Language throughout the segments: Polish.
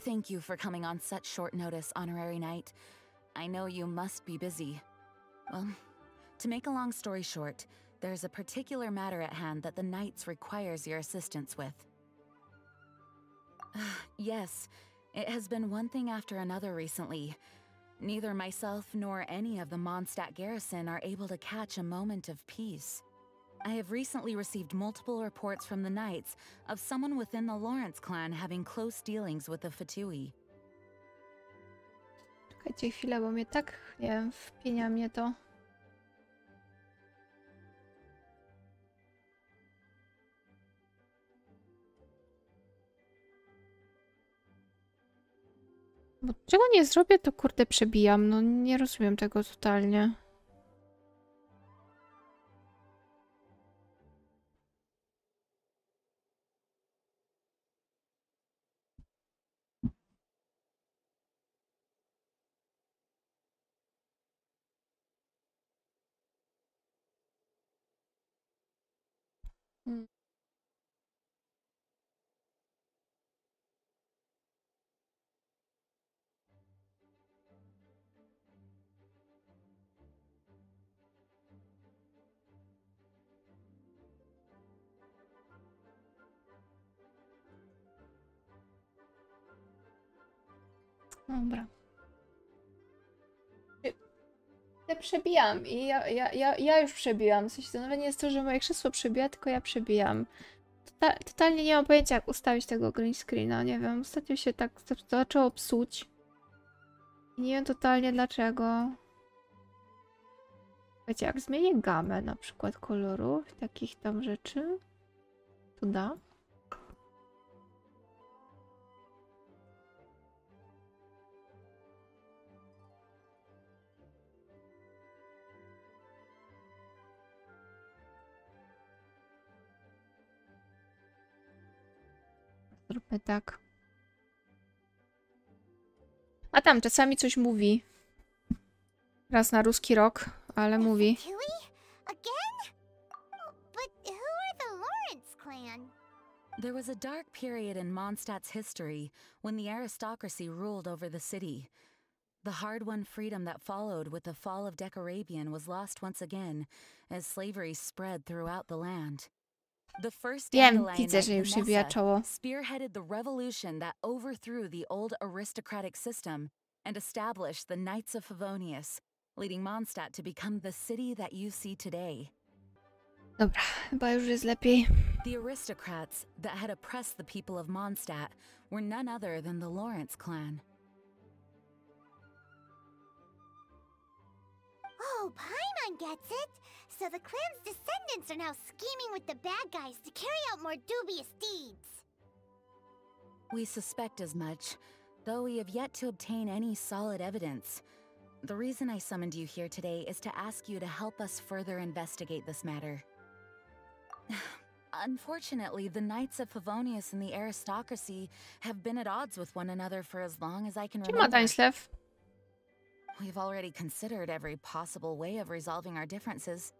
thank you for coming on such short notice, Honorary Knight. I know you must be busy. Well, to make a long story short, there's a particular matter at hand that the Knights requires your assistance with. Yes, it has been one thing after another recently. Neither myself nor any of the Mondstadt garrison are able to catch a moment of peace. I have recently received multiple reports from the Knights of someone within the Lawrence clan having close dealings with the Fatui. Czekajcie chwilę, bo mnie tak, nie wiem, wpienia mnie to. Bo czego nie zrobię, to kurde przebijam. No nie rozumiem tego totalnie. Dobra. Ja przebijam i ja już przebijam. W sensie to nawet nie jest to, że moje krzesło przebija, tylko ja przebijam. Totalnie nie mam pojęcia, jak ustawić tego green screena. Nie wiem, ostatnio się tak zaczęło psuć. I nie wiem totalnie dlaczego. Wiecie, jak zmienię gamę na przykład kolorów, takich tam rzeczy, to da. Zróbmy tak. A tam czasami coś mówi. Raz na ruski rok, ale mówi. There was a dark period in Mondstadt's history when the aristocracy ruled over the city. The hard-won freedom that followed with the fall of Decarabian was lost once again as slavery spread throughout the land. The first Widzę, że już się bije czoło. spearheaded the revolution that overthrew the old aristocratic system and established the Knights of Favonius, leading Mondstadt to become the city that you see today. Dobra, chyba już jest lepiej. The aristocrats that had oppressed the people of Mondstadt were none other than the Lawrence clan. Oh, Paimon gets it! So the clan's descendants are now scheming with the bad guys to carry out more dubious deeds. We suspect as much, though we have yet to obtain any solid evidence. The reason I summoned you here today is to ask you to help us further investigate this matter. Unfortunately, the Knights of Favonius and the aristocracy have been at odds with one another for as long as I can remember. We've already considered every possible way of resolving our differences,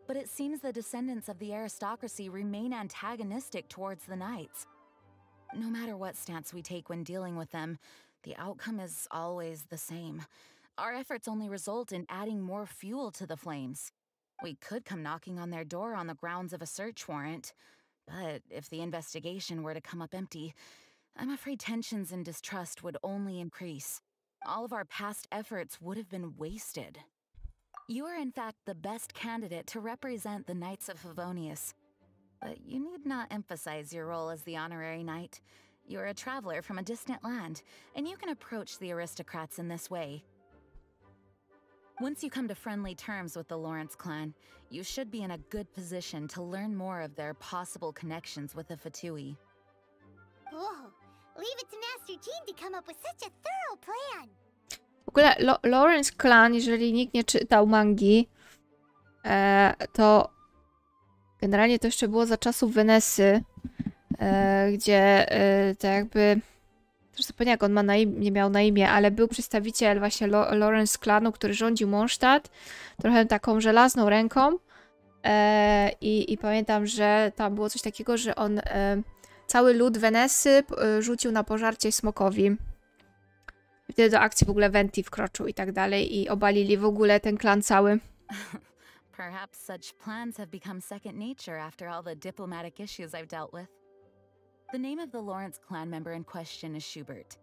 but it seems the descendants of the aristocracy remain antagonistic towards the Knights. No matter what stance we take when dealing with them, the outcome is always the same. Our efforts only result in adding more fuel to the flames. We could come knocking on their door on the grounds of a search warrant, but if the investigation were to come up empty, I'm afraid tensions and distrust would only increase. All of our past efforts would have been wasted. You are in fact the best candidate to represent the Knights of Favonius. But you need not emphasize your role as the honorary knight. You're a traveler from a distant land, and you can approach the aristocrats in this way. Once you come to friendly terms with the Lawrence clan, you should be in a good position to learn more of their possible connections with the Fatui. Oh, leave it to Master Jean to come up with such a thorough plan. W ogóle Lawrence clan, jeżeli nikt nie czytał mangi, to generalnie to jeszcze było za czasów Venessy, gdzie to jakby... Też zapomniałam, jak on ma nie miał na imię, ale był przedstawiciel właśnie Lawrence klanu, który rządził Mondstadt, trochę taką żelazną ręką. I pamiętam, że tam było coś takiego, że on cały lud Venessy rzucił na pożarcie smokowi. I wtedy do akcji w ogóle Venti wkroczył i tak dalej i obalili w ogóle ten klan cały. Perhaps such plans have become second nature after all the diplomatic issues I've dealt with. The name of the Lawrence clan member in question is Schubert.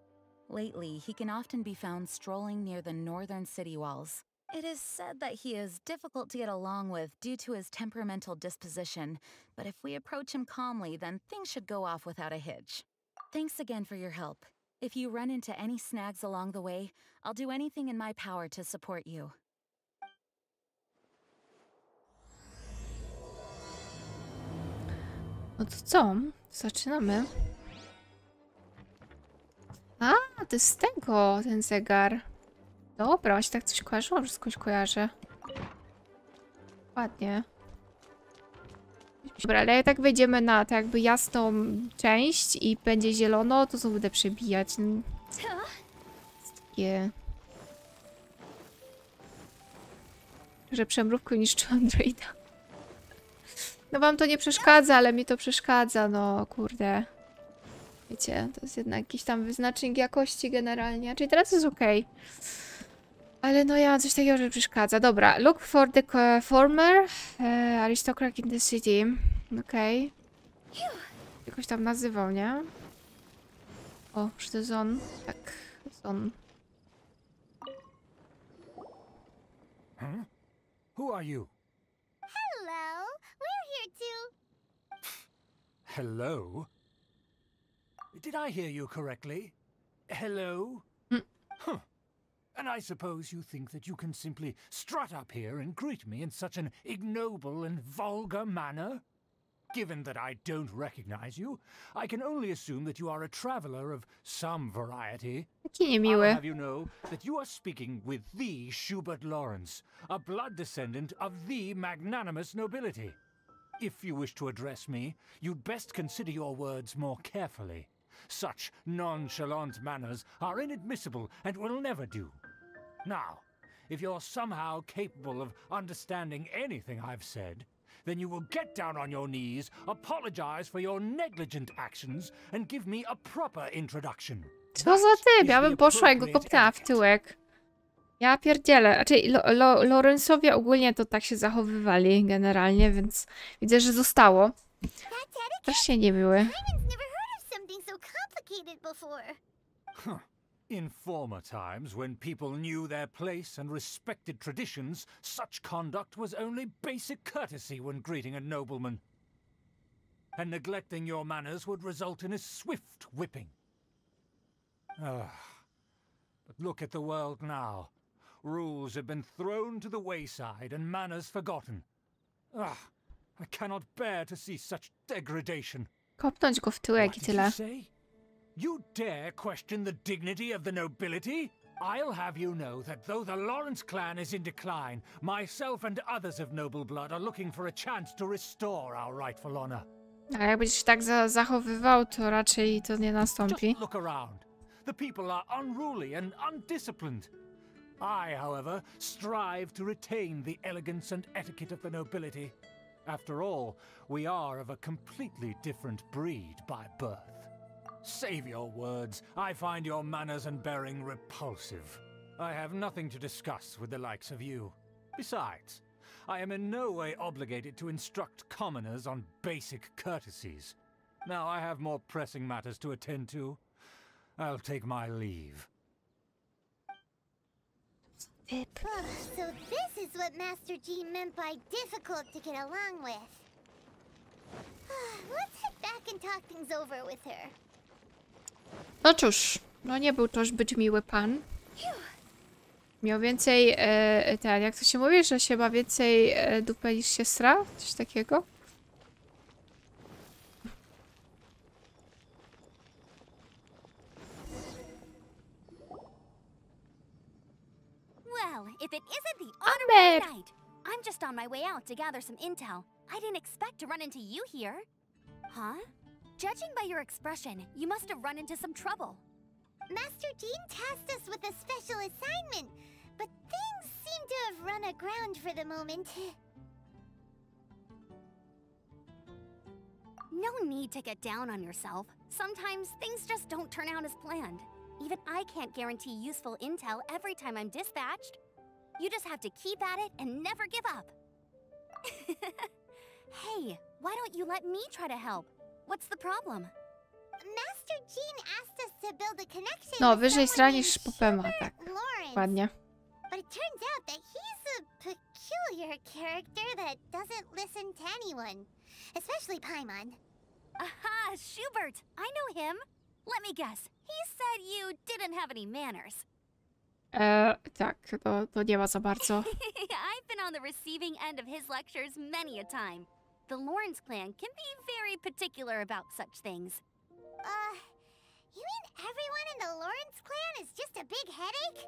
Lately, he can often be found strolling near the northern city walls. It is said that he is difficult to get along with due to his temperamental disposition, but if we approach him calmly, then things should go off without a hitch. Thanks again for your help. If you run into any snags along the way, I'll do anything in my power to support you. No to co? Zaczynamy. A, to jest z tego ten zegar. Dobra, właśnie tak coś kojarzyłam, że skądś kojarzę. Ładnie. Dobra, ale jak tak wejdziemy na tak jakby jasną część i będzie zielono, to znowu będę przebijać. Takie... Że przemrówką niszczy Androida. No wam to nie przeszkadza, ale mi to przeszkadza, no kurde. Wiecie, to jest jednak jakiś tam wyznacznik jakości generalnie. Czyli teraz jest okej. Ale no ja mam coś takiego, że przeszkadza. Dobra, look for the former aristocrat in the city. Okej. Jakoś tam nazywał, nie? O, czy to jest on? Tak, to jest on. Huh? Who are you? Hello, we're here to... Hello? Did I hear you correctly? Hello? Huh. And I suppose you think that you can simply strut up here and greet me in such an ignoble and vulgar manner? Given that I don't recognize you, I can only assume that you are a traveler of some variety. Jaki I'll niemiły. have you know that you are speaking with the Schubert Lawrence, a blood descendant of the magnanimous nobility. If you wish to address me, you'd best consider your words more carefully. Such nonchalant manners are inadmissible and will never do. Now, if you're somehow capable of understanding anything I've said, then you will get down on your knees, apologize for your negligent actions, and give me a proper introduction. Co za typ? Ja bym poszła i go kopnęła w tyłek. Ja pierdzielę. Znaczy, Lawrence'owie ogólnie to tak się zachowywali generalnie, więc widzę, że zostało. Też się nie były. Huh. In former times, when people knew their place and respected traditions, such conduct was only basic courtesy when greeting a nobleman. And neglecting your manners would result in a swift whipping. But look at the world now. Rules have been thrown to the wayside and manners forgotten. I cannot bear to see such degradation. Kopnąć go w tyłek i tyle. You dare question the dignity of the nobility? I'll have you know that though the Lawrence clan is in decline, myself and others of noble blood are looking for a chance to restore our rightful honor. A jak będziesz się tak zachowywał, to raczej to nie nastąpi. Just look around. The people are unruly and undisciplined. I, however, strive to retain the elegance and etiquette of the nobility. After all, we are of a completely different breed by birth. Save your words. I find your manners and bearing repulsive. I have nothing to discuss with the likes of you. Besides, I am in no way obligated to instruct commoners on basic courtesies. Now I have more pressing matters to attend to. I'll take my leave. So this is what Master G meant by difficult to get along with. Let's head back and talk things over with her. No cóż, no nie był to zbyt miły pan. Miał więcej, jak to się mówi, że się ma więcej dupy niż się sra? Coś takiego? Well, if it isn't the honor of the night, I'm just on my way out to gather some intel. I didn't expect to run into you here. Huh? Judging by your expression, you must have run into some trouble. Master Jean tasked us with a special assignment, but things seem to have run aground for the moment. No need to get down on yourself. Sometimes things just don't turn out as planned. Even I can't guarantee useful intel every time I'm dispatched. You just have to keep at it and never give up. Hey, why don't you let me try to help? What's the problem? Master Jean asked us to build a connection No, with wyżej someone named stranisz Popema, tak. Lawrence. Ładnie. But it turns out that he's a peculiar character that doesn't listen to anyone, especially Paimon. Aha, Schubert! I know him. Let me guess. He said you didn't have any manners. Tak, to nie ma za bardzo. I've been on the receiving end of his lectures many a time. The Lawrence clan can be very particular about such things. You mean everyone in the Lawrence clan is just a big headache?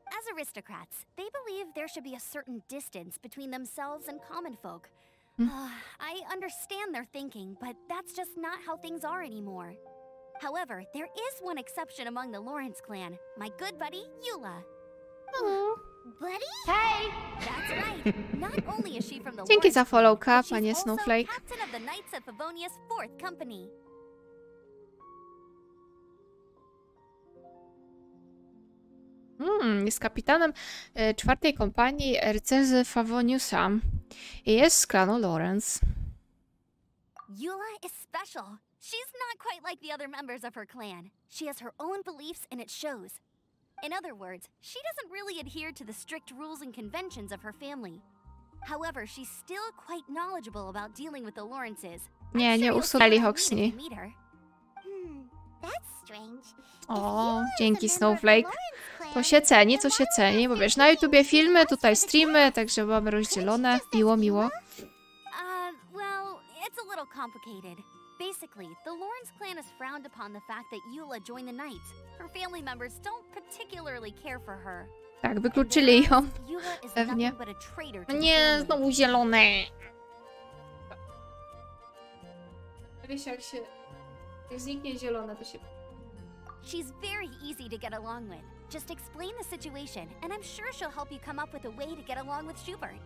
As aristocrats, they believe there should be a certain distance between themselves and common folk. I understand their thinking, but that's just not how things are anymore. However, there is one exception among the Lawrence clan, my good buddy, Eula. Buddy? Hey! That's right. Not only is she from the Dzięki za Lawrence clan, followka, but she's panie also Snowflake. captain of the Knights of Favonius 4th Company. Jest kapitanem 4. kompanii rycerzy Favoniusa i jest z klanu Lawrence. Eula is special. She's not quite like the other members of her clan. She has her own beliefs and it shows. In other words, she doesn't really adhere to the strict rules and conventions of her family. However, she's still quite knowledgeable about dealing with the Lawrences. Nie usunęli Hoxney. That's strange. O, dzięki Snowflake. To się ceni, bo wiesz, na YouTubie filmy, tutaj streamy, także mamy rozdzielone. Miło. Well, it's a little complicated. Basically, the Lawrence clan has frowned upon the fact that Eula joined the Knights. Her family members don't particularly care for her. Tak, wykluczyli ją. Eula is Pewnie. nothing but a traitor to No the nie, family. znowu zielone. Wiesz, jak zniknie zielone, to się... She's very easy to get along with. Just explain the situation, and I'm sure she'll help you come up with a way to get along with Schubert.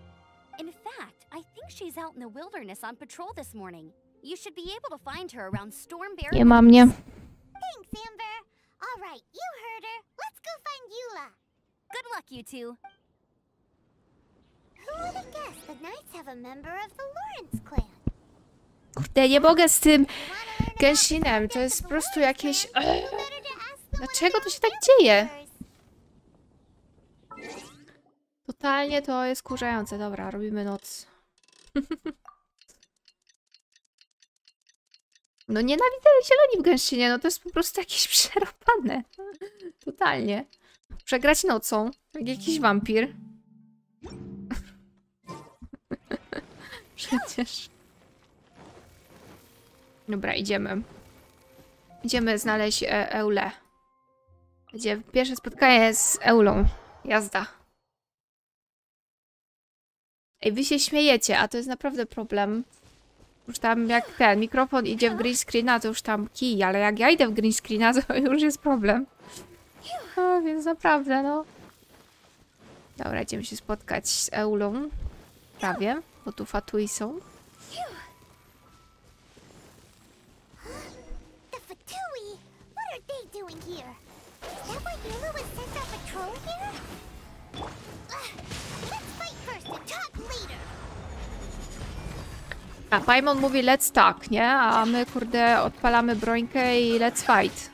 In fact, I think she's out in the wilderness on patrol this morning. You should be able to find her around Stormbear. Nie ma mnie. Thanks, Amber. All right, you heard her. Let's go find Eula. Good luck, you two. Who would have guessed the Knights have a member of the Lawrence clan? Kurde, nie mogę z tym Genshinem. To jest po prostu jakieś... Dlaczego to się tak dzieje? Totalnie to jest kurzające. Dobra, robimy noc. No nienawidzę zieloni w Genshinie, no to jest po prostu jakieś przerobane. Totalnie. Przegrać nocą, jak jakiś wampir. Przecież. Dobra, idziemy. Idziemy znaleźć Eulę. Będzie pierwsze spotkanie z Eulą. Jazda. Ej, wy się śmiejecie, a to jest naprawdę problem. Już tam jak ten mikrofon idzie w green screena, to już tam kij, ale jak ja idę w green screena, to już jest problem. No, więc naprawdę, no. Dobra, idziemy się spotkać z Eulą. Prawie, bo tu fatui są. The Fatui? What are they doing here? Is that why Eula was sent on patrol here? Let's fight first and talk later. A Paimon mówi let's talk, nie? A my, kurde, odpalamy brońkę i let's fight.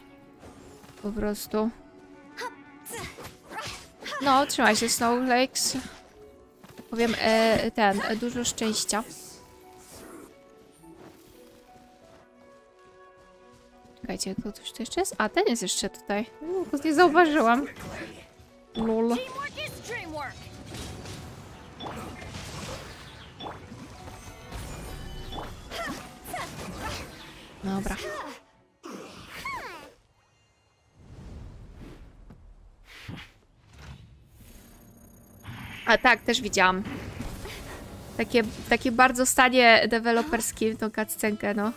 Po prostu. No, trzymaj się, Snowflakes. Powiem, dużo szczęścia. Czekajcie, to coś tu jeszcze jest? A, ten jest jeszcze tutaj. To nie zauważyłam. Lol. Dobra. A tak, też widziałam. Takie bardzo stanie deweloperskie, tą cutscenkę, no.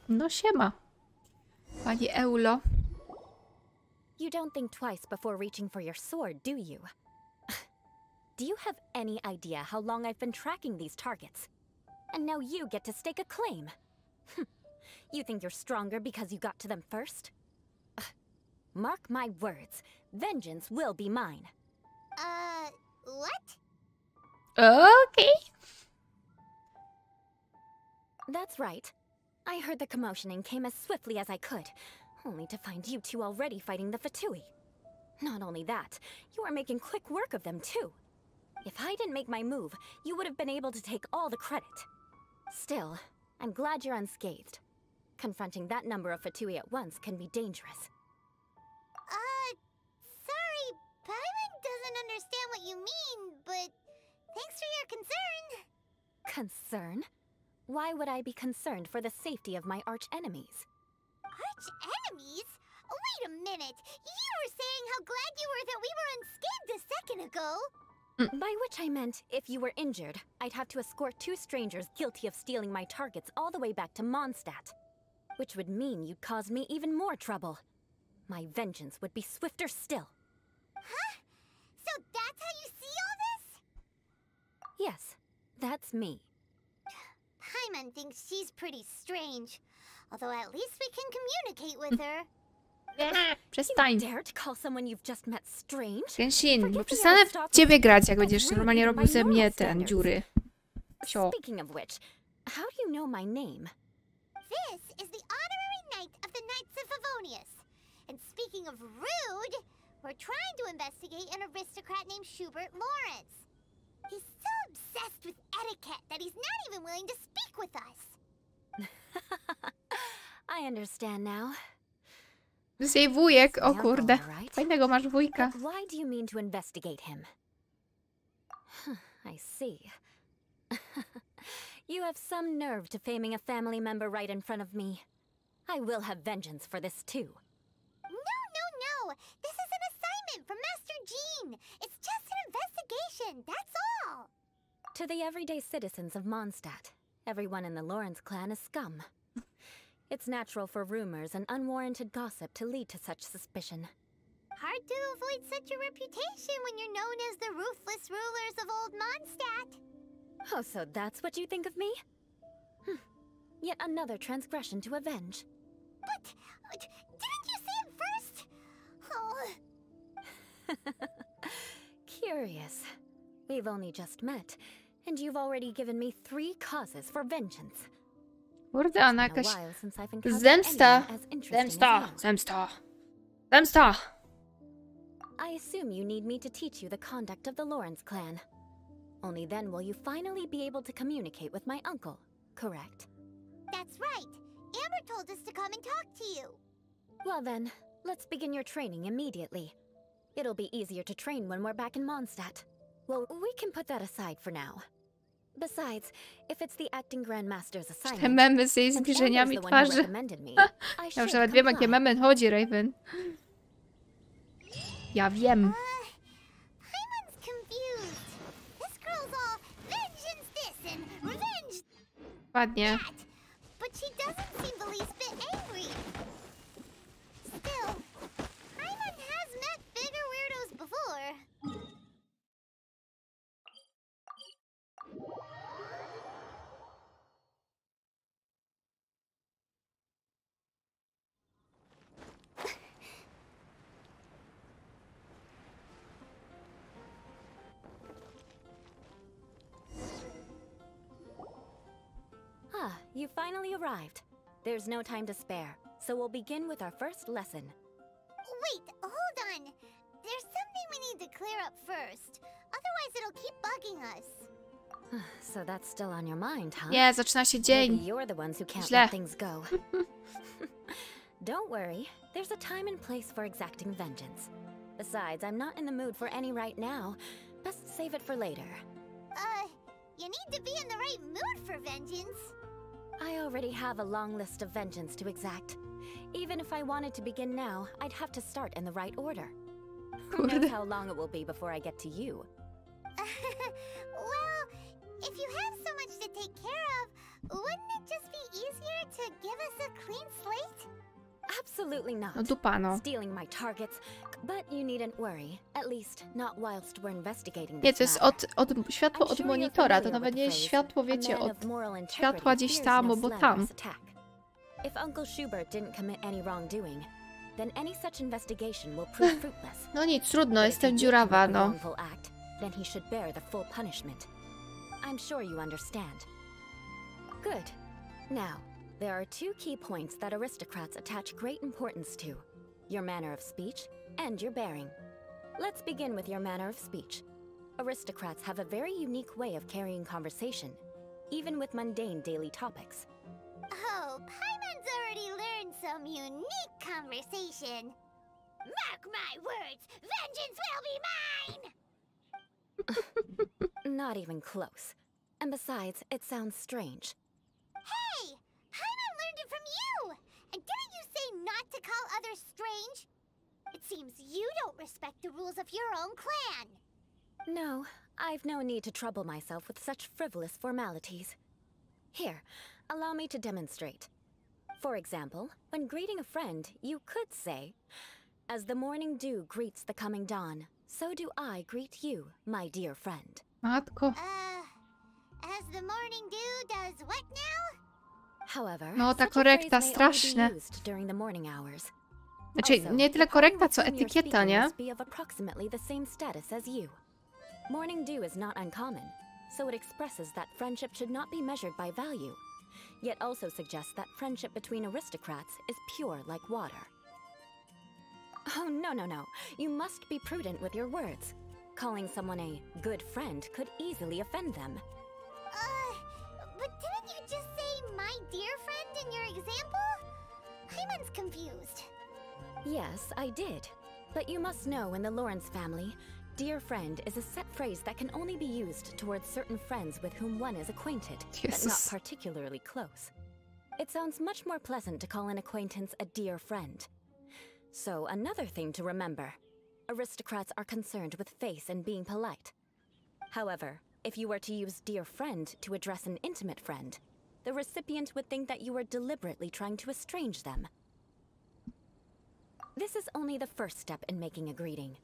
No siema. Pani Eulo. You don't think twice before reaching for your sword, do you? Do you have any idea how long I've been tracking these targets? And now you get to stake a claim. You think you're stronger because you got to them first? Mark my words, vengeance will be mine. What? Okay. That's right. I heard the commotion and came as swiftly as I could, only to find you two already fighting the Fatui. Not only that, you are making quick work of them too. If I didn't make my move, you would have been able to take all the credit. Still, I'm glad you're unscathed. Confronting that number of Fatui at once can be dangerous. Sorry, Paimon doesn't understand what you mean, but thanks for your concern. Concern? Why would I be concerned for the safety of my arch-enemies? Arch-enemies? Wait a minute! You were saying how glad you were that we were unscathed a second ago! By which I meant, if you were injured, I'd have to escort 2 strangers guilty of stealing my targets all the way back to Mondstadt. Which would mean you'd cause me even more trouble. My vengeance would be swifter still. Huh? So that's how you see all this? Yes, that's me. Paimon thinks she's pretty strange. Although at least we can communicate with her. Przestań. You dare to call someone you've just met strange? Genshin, bo przestanę w ciebie grać, jak będziesz normalnie robił ze mnie ten dziury. Sio. Speaking of which, how do you know my name? This is the honorary knight of the Knights of Favonius. And speaking of rude, we're trying to investigate an aristocrat named Schubert Lawrence. He's so obsessed with etiquette that he's not even willing to speak with us. I understand now. To jest jej wujek, o kurde. Fajnego masz wujka. But why do you mean to investigate him? I see. You have some nerve to faming a family member right in front of me. I will have vengeance for this too. No. This is an assignment from Master Jean. It's just an investigation, that's all. To the everyday citizens of Mondstadt, everyone in the Lawrence clan is scum. It's natural for rumors and unwarranted gossip to lead to such suspicion. Hard to avoid such a reputation when you're known as the ruthless rulers of old Mondstadt. Oh, so that's what you think of me? Yet another transgression to avenge. But didn't you say it first? Oh. Curious. We've only just met, and you've already given me 3 causes for vengeance. Kurde, ona jakaś... Zemsta! I assume you need me to teach you the conduct of the Lawrence clan. Only then will you finally be able to communicate with my uncle, correct? That's right. Amber told us to come and talk to you. Well then, let's begin your training immediately. It'll be easier to train when we're back in Mondstadt. Well, we can put that aside for now. Besides, if it's the acting grandmaster's assignment, Te memy z jej zbliżeniami twarzy. Ja już nawet wiem, jakie memy chodzi, Raven. Ja wiem. Paimon's confused. This girl's all vengeance this and revenge Ładnie. that. But she doesn't seem the least bit angry. Still, Paimon has met bigger weirdos before. You finally arrived. There's no time to spare, so we'll begin with our first lesson. Wait, hold on. There's something we need to clear up first. Otherwise it'll keep bugging us. So that's still on your mind, huh? Nie, zaczyna się dzień. Maybe you're the ones who can't Źle. let things go. Don't worry. There's a time and place for exacting vengeance. Besides, I'm not in the mood for any right now. Best save it for later. You need to be in the right mood for vengeance. I already have a long list of vengeance to exact. Even if I wanted to begin now, I'd have to start in the right order. Who knows how long it will be before I get to you? Well, if you have so much to take care of, Wouldn't it just be easier to give us a clean slate? Absolutely not. No dupa, no. Stealing my targets, but you needn't worry. At least not whilst we're investigating Nie, this to jest matter. światło od monitora, to nawet nie jest światło, wiecie, od światła gdzieś tam, albo tam. If Uncle Schubert didn't commit any wrongdoing, then any such investigation will prove fruitless. No nic, trudno, jestem dziurawa, no. Then he should bear the full punishment. I'm sure you understand. Good. Now, there are two key points that aristocrats attach great importance to: your manner of speech and your bearing. Let's begin with your manner of speech. Aristocrats have a very unique way of carrying conversation, even with mundane daily topics. Oh, Paimon's already learned some unique conversation. Mark my words, vengeance will be mine! Not even close. And besides, it sounds strange. Hey! Paimon learned it from you! And didn't you say not to call others strange? It seems you don't respect the rules of your own clan. No, I've no need to trouble myself with such frivolous formalities. Here, allow me to demonstrate. For example, when greeting a friend, you could say, "As the morning dew greets the coming dawn, so do I greet you, my dear friend." Matko. As the morning dew does what now? However, No, ta such a korekta, phrase may only be straszne. used during the morning hours. Znaczy, nie tyle korekta, co etykieta, nie? Must be of approximately the same status as you. Morning dew is not uncommon, so it expresses that friendship should not be measured by value, yet also suggests that friendship between aristocrats is pure like water. Oh, no, no, no. You must be prudent with your words. Calling someone a good friend could easily offend them. But didn't you just say my dear friend in your example? Paimon's confused. Yes, I did. But you must know in the Lawrence family, dear friend is a set phrase that can only be used towards certain friends with whom one is acquainted, but not particularly close. It sounds much more pleasant to call an acquaintance a dear friend. So, another thing to remember. Aristocrats are concerned with face and being polite. However, if you were to use dear friend to address an intimate friend, the recipient would think that you were deliberately trying to estrange them. This is only the first step in making a greeting.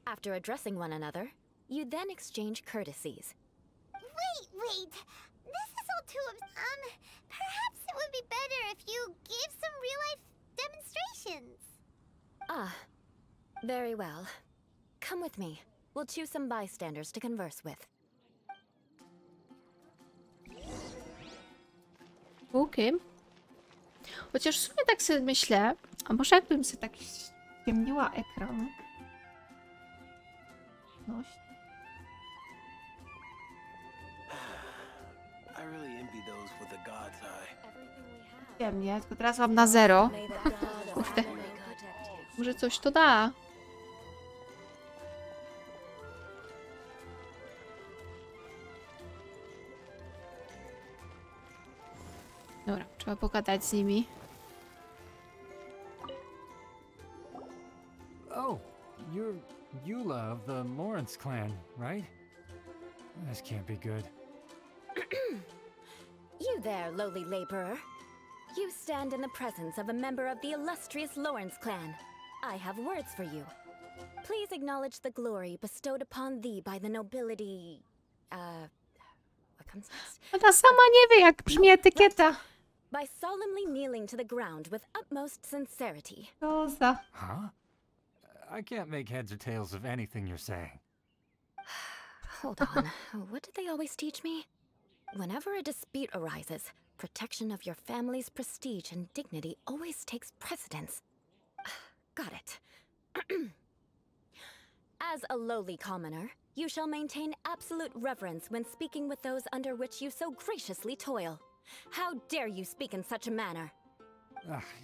After addressing one another, you then exchange courtesies. Wait. This is all too perhaps it would be better if you gave some real-life demonstrations. Ah, very well. Come with me. We'll choose some bystanders to converse with. Okej. Chociaż w sumie tak sobie myślę, a może jakbym sobie tak ściemniła ekran. No. Ciemnie, tylko teraz mam na 0. Kurde. Może coś to da. Dobra, trzeba pogadać z nimi. Oh, you're Eula of the Lawrence clan, right? This can't be good. You there, lowly laborer. You stand in the presence of a member of the illustrious Lawrence clan. I have words for you. Please acknowledge the glory bestowed upon thee by the nobility... what comes next? Ona sama nie wie, jak brzmi etykieta. By solemnly kneeling to the ground with utmost sincerity. Koza. Huh? I can't make heads or tails of anything you're saying. Hold on. What did they always teach me? Whenever a dispute arises, protection of your family's prestige and dignity always takes precedence. Got it. As a lowly commoner, you shall maintain absolute reverence when speaking with those under which you so graciously toil. How dare you speak in such a manner?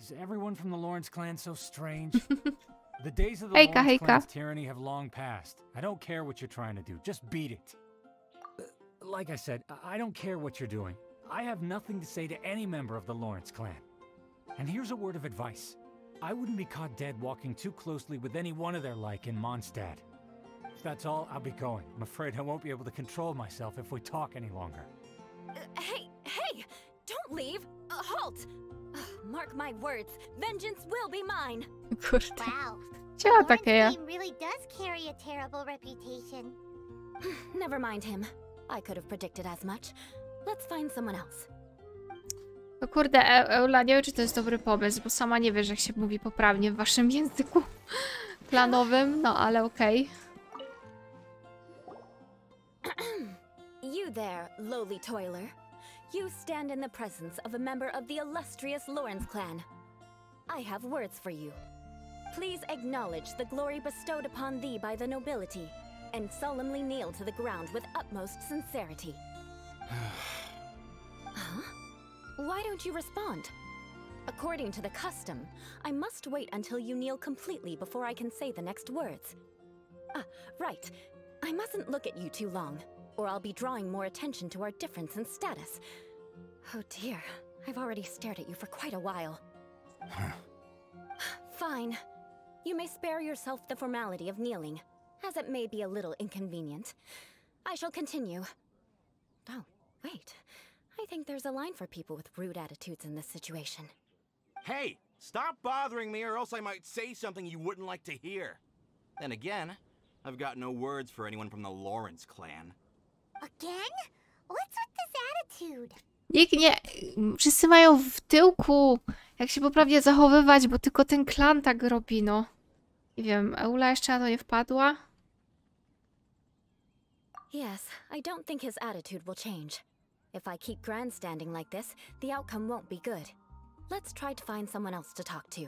Is everyone from the Lawrence clan so strange? The days of the Lawrence clan's tyranny have long passed. I don't care what you're trying to do. Just beat it. Like I said, I don't care what you're doing. I have nothing to say to any member of the Lawrence clan. And here's a word of advice. I wouldn't be caught dead walking too closely with any one of their like in Mondstadt. If that's all, I'll be going. I'm afraid I won't be able to control myself if we talk any longer. Hey! won't leave. Halt! Mark my words, vengeance will be mine. Kurde. Wow. Chciała takie ja. Lawrence really does carry a terrible reputation. Never mind him. I could have predicted as much. Let's find someone else. No kurde, Eula, nie wiem, czy to jest dobry pomysł, bo sama nie wiesz, jak się mówi poprawnie w waszym języku planowym, no ale okej. You there, lowly toiler. You stand in the presence of a member of the illustrious Lawrence clan. I have words for you. Please acknowledge the glory bestowed upon thee by the nobility, and solemnly kneel to the ground with utmost sincerity. Huh? Why don't you respond? According to the custom, I must wait until you kneel completely before I can say the next words. Ah, right. I mustn't look at you too long, or I'll be drawing more attention to our difference in status. Oh dear, I've already stared at you for quite a while. Fine. You may spare yourself the formality of kneeling, as it may be a little inconvenient. I shall continue. Oh, wait. I think there's a line for people with rude attitudes in this situation. Hey, stop bothering me or else I might say something you wouldn't like to hear. Then again, I've got no words for anyone from the Lawrence clan. Again? What's with this attitude? Nikt nie... Wszyscy mają w tyłku, jak się poprawnie zachowywać, bo tylko ten klan tak robi, no. Nie wiem, Eula jeszcze na to nie wpadła? Yes, I don't think his attitude will change. If I keep grandstanding like this, the outcome won't be good. Let's try to find someone else to talk to.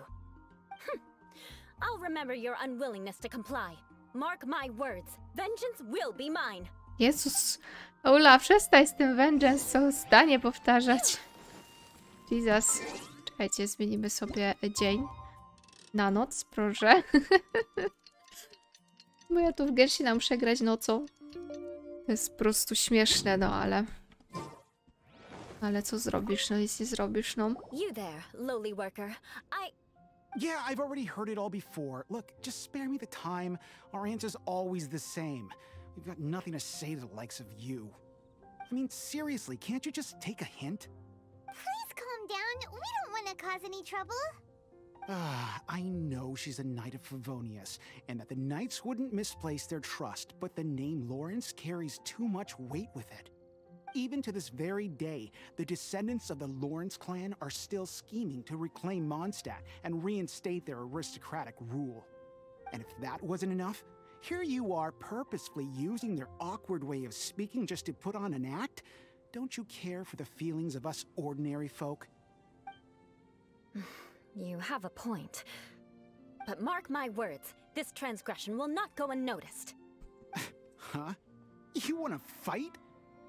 I'll remember your unwillingness to comply. Mark my words, vengeance will be mine. Jezus, Eula, przestań z tym vengeance, co zdanie powtarzać. Jesus. Czekajcie, zmienimy sobie dzień na noc, proszę. Bo ja tu w Genshin muszę grać nocą. To jest po prostu śmieszne, no ale... Ale co zrobisz? No nic nie zrobisz, no. You there, lowly worker. Yeah, I've already heard it all before. Look, just spare me the time. Our answer's always the same. We've got nothing to say to the likes of you. I mean, seriously, can't you just take a hint? Please calm down. We don't want to cause any trouble. I know she's a knight of Favonius, and that the knights wouldn't misplace their trust, but the name Lawrence carries too much weight with it. Even to this very day, the descendants of the Lawrence clan are still scheming to reclaim Mondstadt and reinstate their aristocratic rule. And if that wasn't enough, here you are purposefully using their awkward way of speaking just to put on an act? Don't you care for the feelings of us ordinary folk? You have a point. But mark my words, this transgression will not go unnoticed. Huh? You want to fight?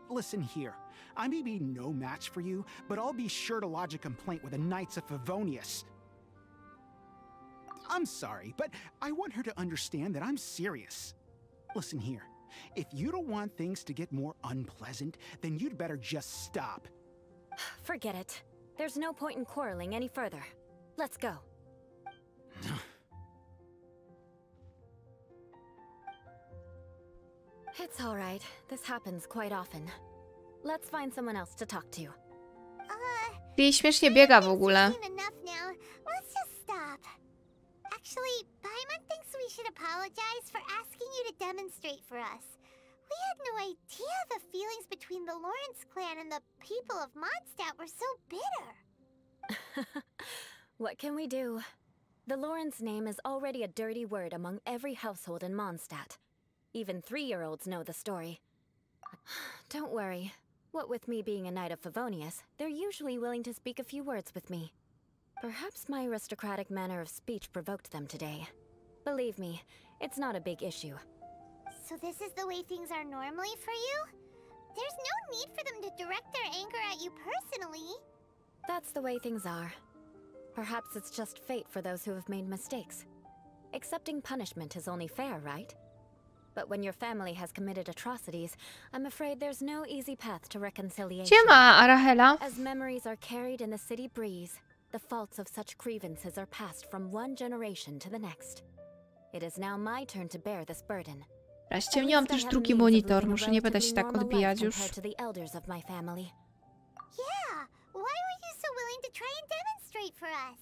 Listen here, I may be no match for you, but I'll be sure to lodge a complaint with the Knights of Favonius. I'm sorry, but I want her to understand that I'm serious. Listen here, if you don't want things to get more unpleasant, then you'd better just stop. Forget it. There's no point in quarreling any further. Let's go. It's all right. This happens quite often. Let's find someone else to talk to. I śmiesznie biega w ogóle. Enough now. Let's just stop. Actually, Paimon thinks we should apologize for asking you to demonstrate for us. We had no idea the feelings between the Lawrence clan and the people of Mondstadt were so bitter. What can we do? The Lawrence name is already a dirty word among every household in Mondstadt. Even 3-year-olds know the story. Don't worry. What with me being a knight of Favonius, they're usually willing to speak a few words with me. Perhaps my aristocratic manner of speech provoked them today. Believe me, it's not a big issue. So this is the way things are normally for you? There's no need for them to direct their anger at you personally. That's the way things are. Perhaps it's just fate for those who have made mistakes. Accepting punishment is only fair, right? But when your family has committed atrocities, I'm afraid there's no easy path to reconciliation. Siema, Arahela. As memories are carried in the city breeze, the faults of such grievances are passed from one generation to the next. It is now my turn to bear this burden. Ściemniłam też drugi monitor, muszę nie będę się tak odbijać już. Yeah, why willing to try and demonstrate for us.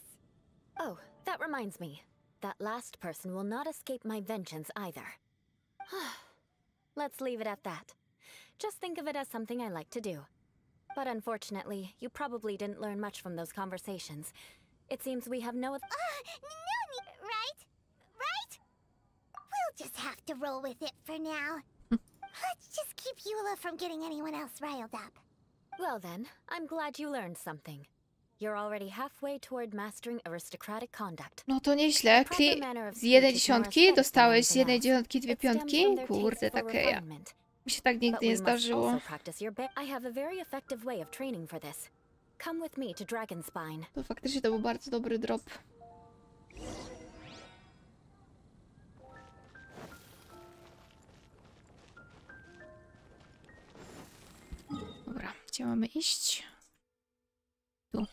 Oh, that reminds me. That last person will not escape my vengeance either. Let's leave it at that. Just think of it as something I like to do. But unfortunately, you probably didn't learn much from those conversations. It seems we have no... No need, right? Right? We'll just have to roll with it for now. Let's just keep Eula from getting anyone else riled up. Well then, I'm glad you learned something. You're already halfway toward mastering aristocratic conduct. No to nieźle. Z 1/10 dostałeś z 1/10 2 piątki? Kurde, takie ja. Mi się tak nigdy nie zdarzyło. I have a very effective way of training for this. Come with me to Dragonspine. To faktycznie to był bardzo dobry drop. Dobra, gdzie mamy iść? Tu.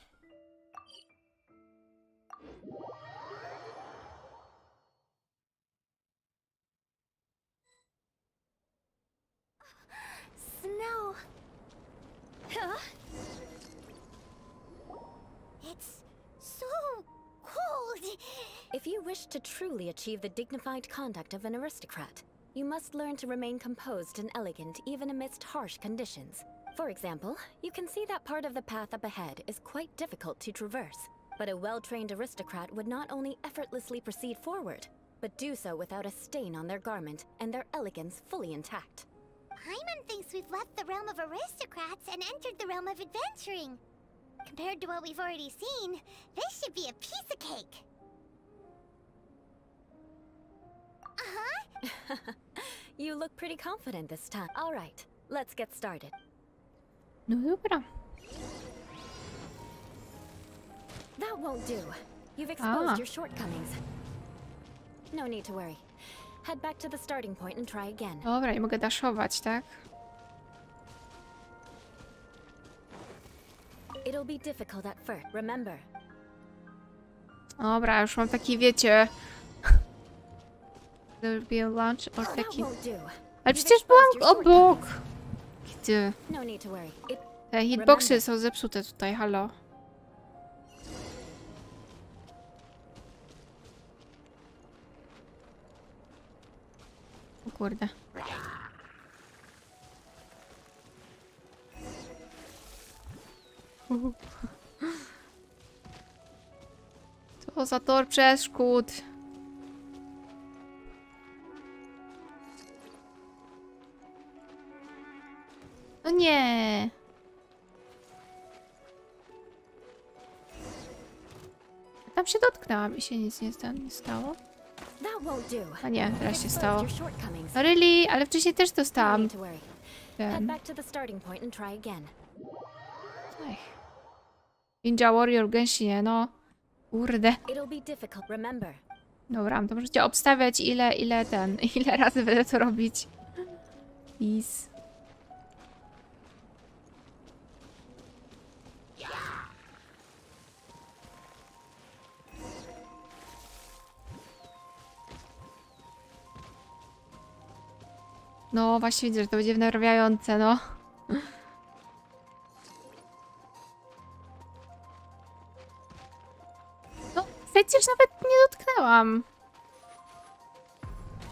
Snow. Huh? It's so cold. If you wish to truly achieve the dignified conduct of an aristocrat, you must learn to remain composed and elegant even amidst harsh conditions. For example, you can see that part of the path up ahead is quite difficult to traverse. But a well-trained aristocrat would not only effortlessly proceed forward, but do so without a stain on their garment and their elegance fully intact. Paimon thinks we've left the realm of aristocrats and entered the realm of adventuring. Compared to what we've already seen, this should be a piece of cake. You look pretty confident this time. All right, let's get started. No dobra. That won't do. You've exposed your shortcomings. No need to worry. Head back to the starting point and try again. Dobra, i mogę daszować, tak? It'll be difficult at first, remember. Dobra, już mam taki, wiecie... There'll be a lunch or taki... Ale przecież byłam obok! Gdzie? No need to worry. Te hitboxy są zepsute tutaj, halo. O kurde. Co za tor przeszkód. No nie. Tam się dotknęłam i się nic nie stało. A nie, teraz się stało. No really, ale wcześniej też dostałam. Ninja Warrior Genshinie, no. Kurde. Dobra, to możecie obstawiać ile razy będę to robić. Please. No właśnie widzę, że to będzie wnerwiające, no. No, przecież nawet nie dotknęłam.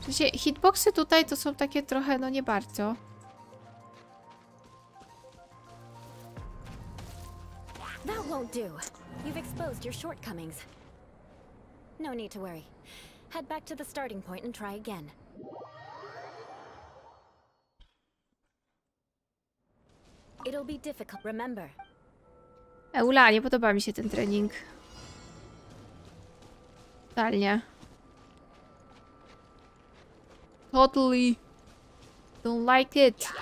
W sensie hitboxy tutaj to są takie trochę, no nie bardzo. That won't do. You've exposed your shortcomings. No need to worry. Head back to the starting point and try again. It'll be difficult, remember. Eula, nie podoba mi się ten trening. Totalnie. Totally. Don't like it.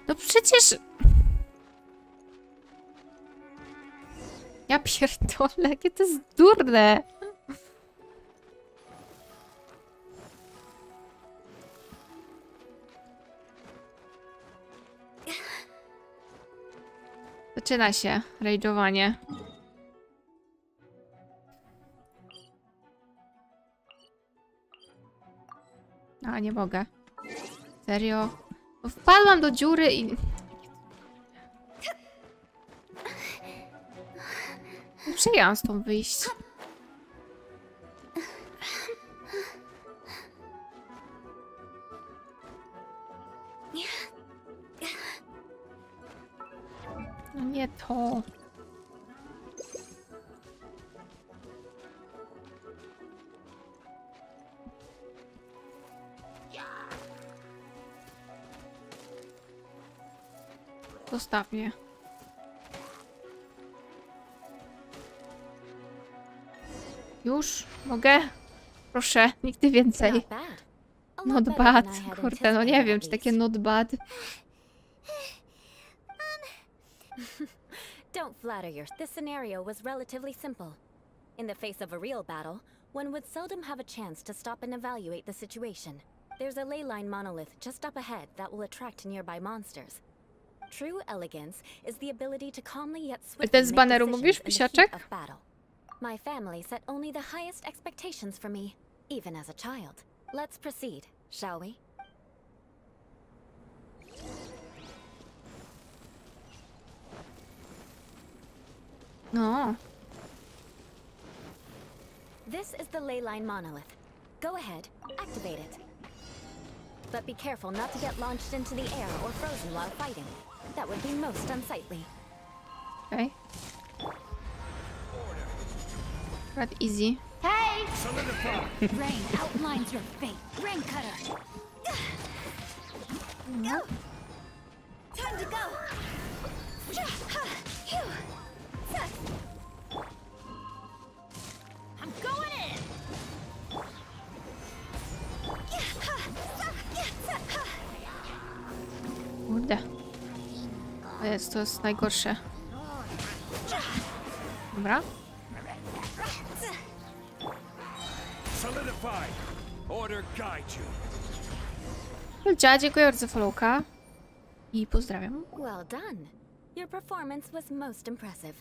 No przecież... Ja pierdolę, jakie to jest durne. Zaczyna się rage'owanie. A nie mogę. Serio? No wpadłam do dziury i... Nie przyjęłam stąd wyjść. No nie to. Zostaw mnie. Już? Mogę? Proszę, nigdy więcej. Not bad. Kurde, no nie wiem, czy takie not bad. Don't flatter yourself. This scenario was relatively simple. In the face of a real battle, one would seldom have a chance to stop and evaluate the situation. There's a ley line monolith just up ahead that will attract nearby monsters. True elegance is the ability to calmly yet swiftly z baneru mówisz, pisiaczek? of battle. My family set only the highest expectations for me, even as a child. Let's proceed, shall we? No. This is the ley line monolith. Go ahead, activate it. But be careful not to get launched into the air or frozen while fighting. That would be most unsightly. Okay. Right, easy. Hey! Rain outlines your fate. Rain cutter. No. Time to go. I'm going in. Kurde. O jest, to jest najgorsze. Dobra. Ludzie, dziękuję bardzo za followka. I pozdrawiam. Well done. Your performance was most impressive.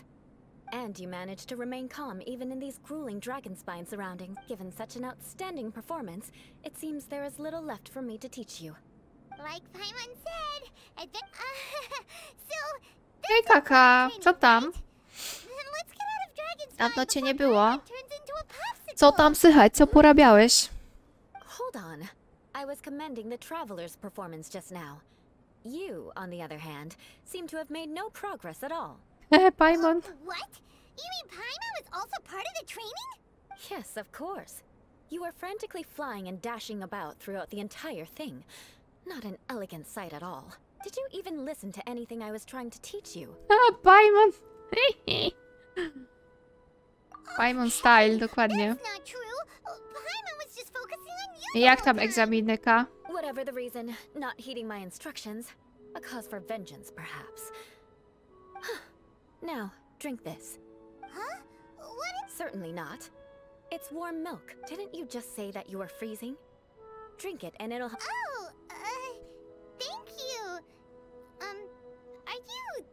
And you managed to remain calm even in these grueling dragon spine surroundings. Given such an outstanding performance, it seems there is little left for me to teach you. Like Paimon said, so... Hej kaka, co tam? Then let's get out of Dragon's Dawno Spine cię before nie było. Paimon turns into a popsicle. Co tam słychać? Co porabiałeś? Hold on. I was commending the traveler's performance just now. You, on the other hand, seem to have made no progress at all. Paimon. What? You mean Paimon was also part of the training? Yes, of course. You were frantically flying and dashing about throughout the entire thing. Not an elegant sight at all. Did you even listen to anything I was trying to teach you? Paimon. Paimon style, dokładnie. That's not true. Paimon was just focusing on you. Jak tam egzaminyka? Whatever the reason, not heeding my instructions. A cause for vengeance, perhaps. Now, drink this. Huh? What is... Certainly not. It's warm milk. Didn't you just say that you were freezing? Drink it and it'll... Oh, thank you. Are you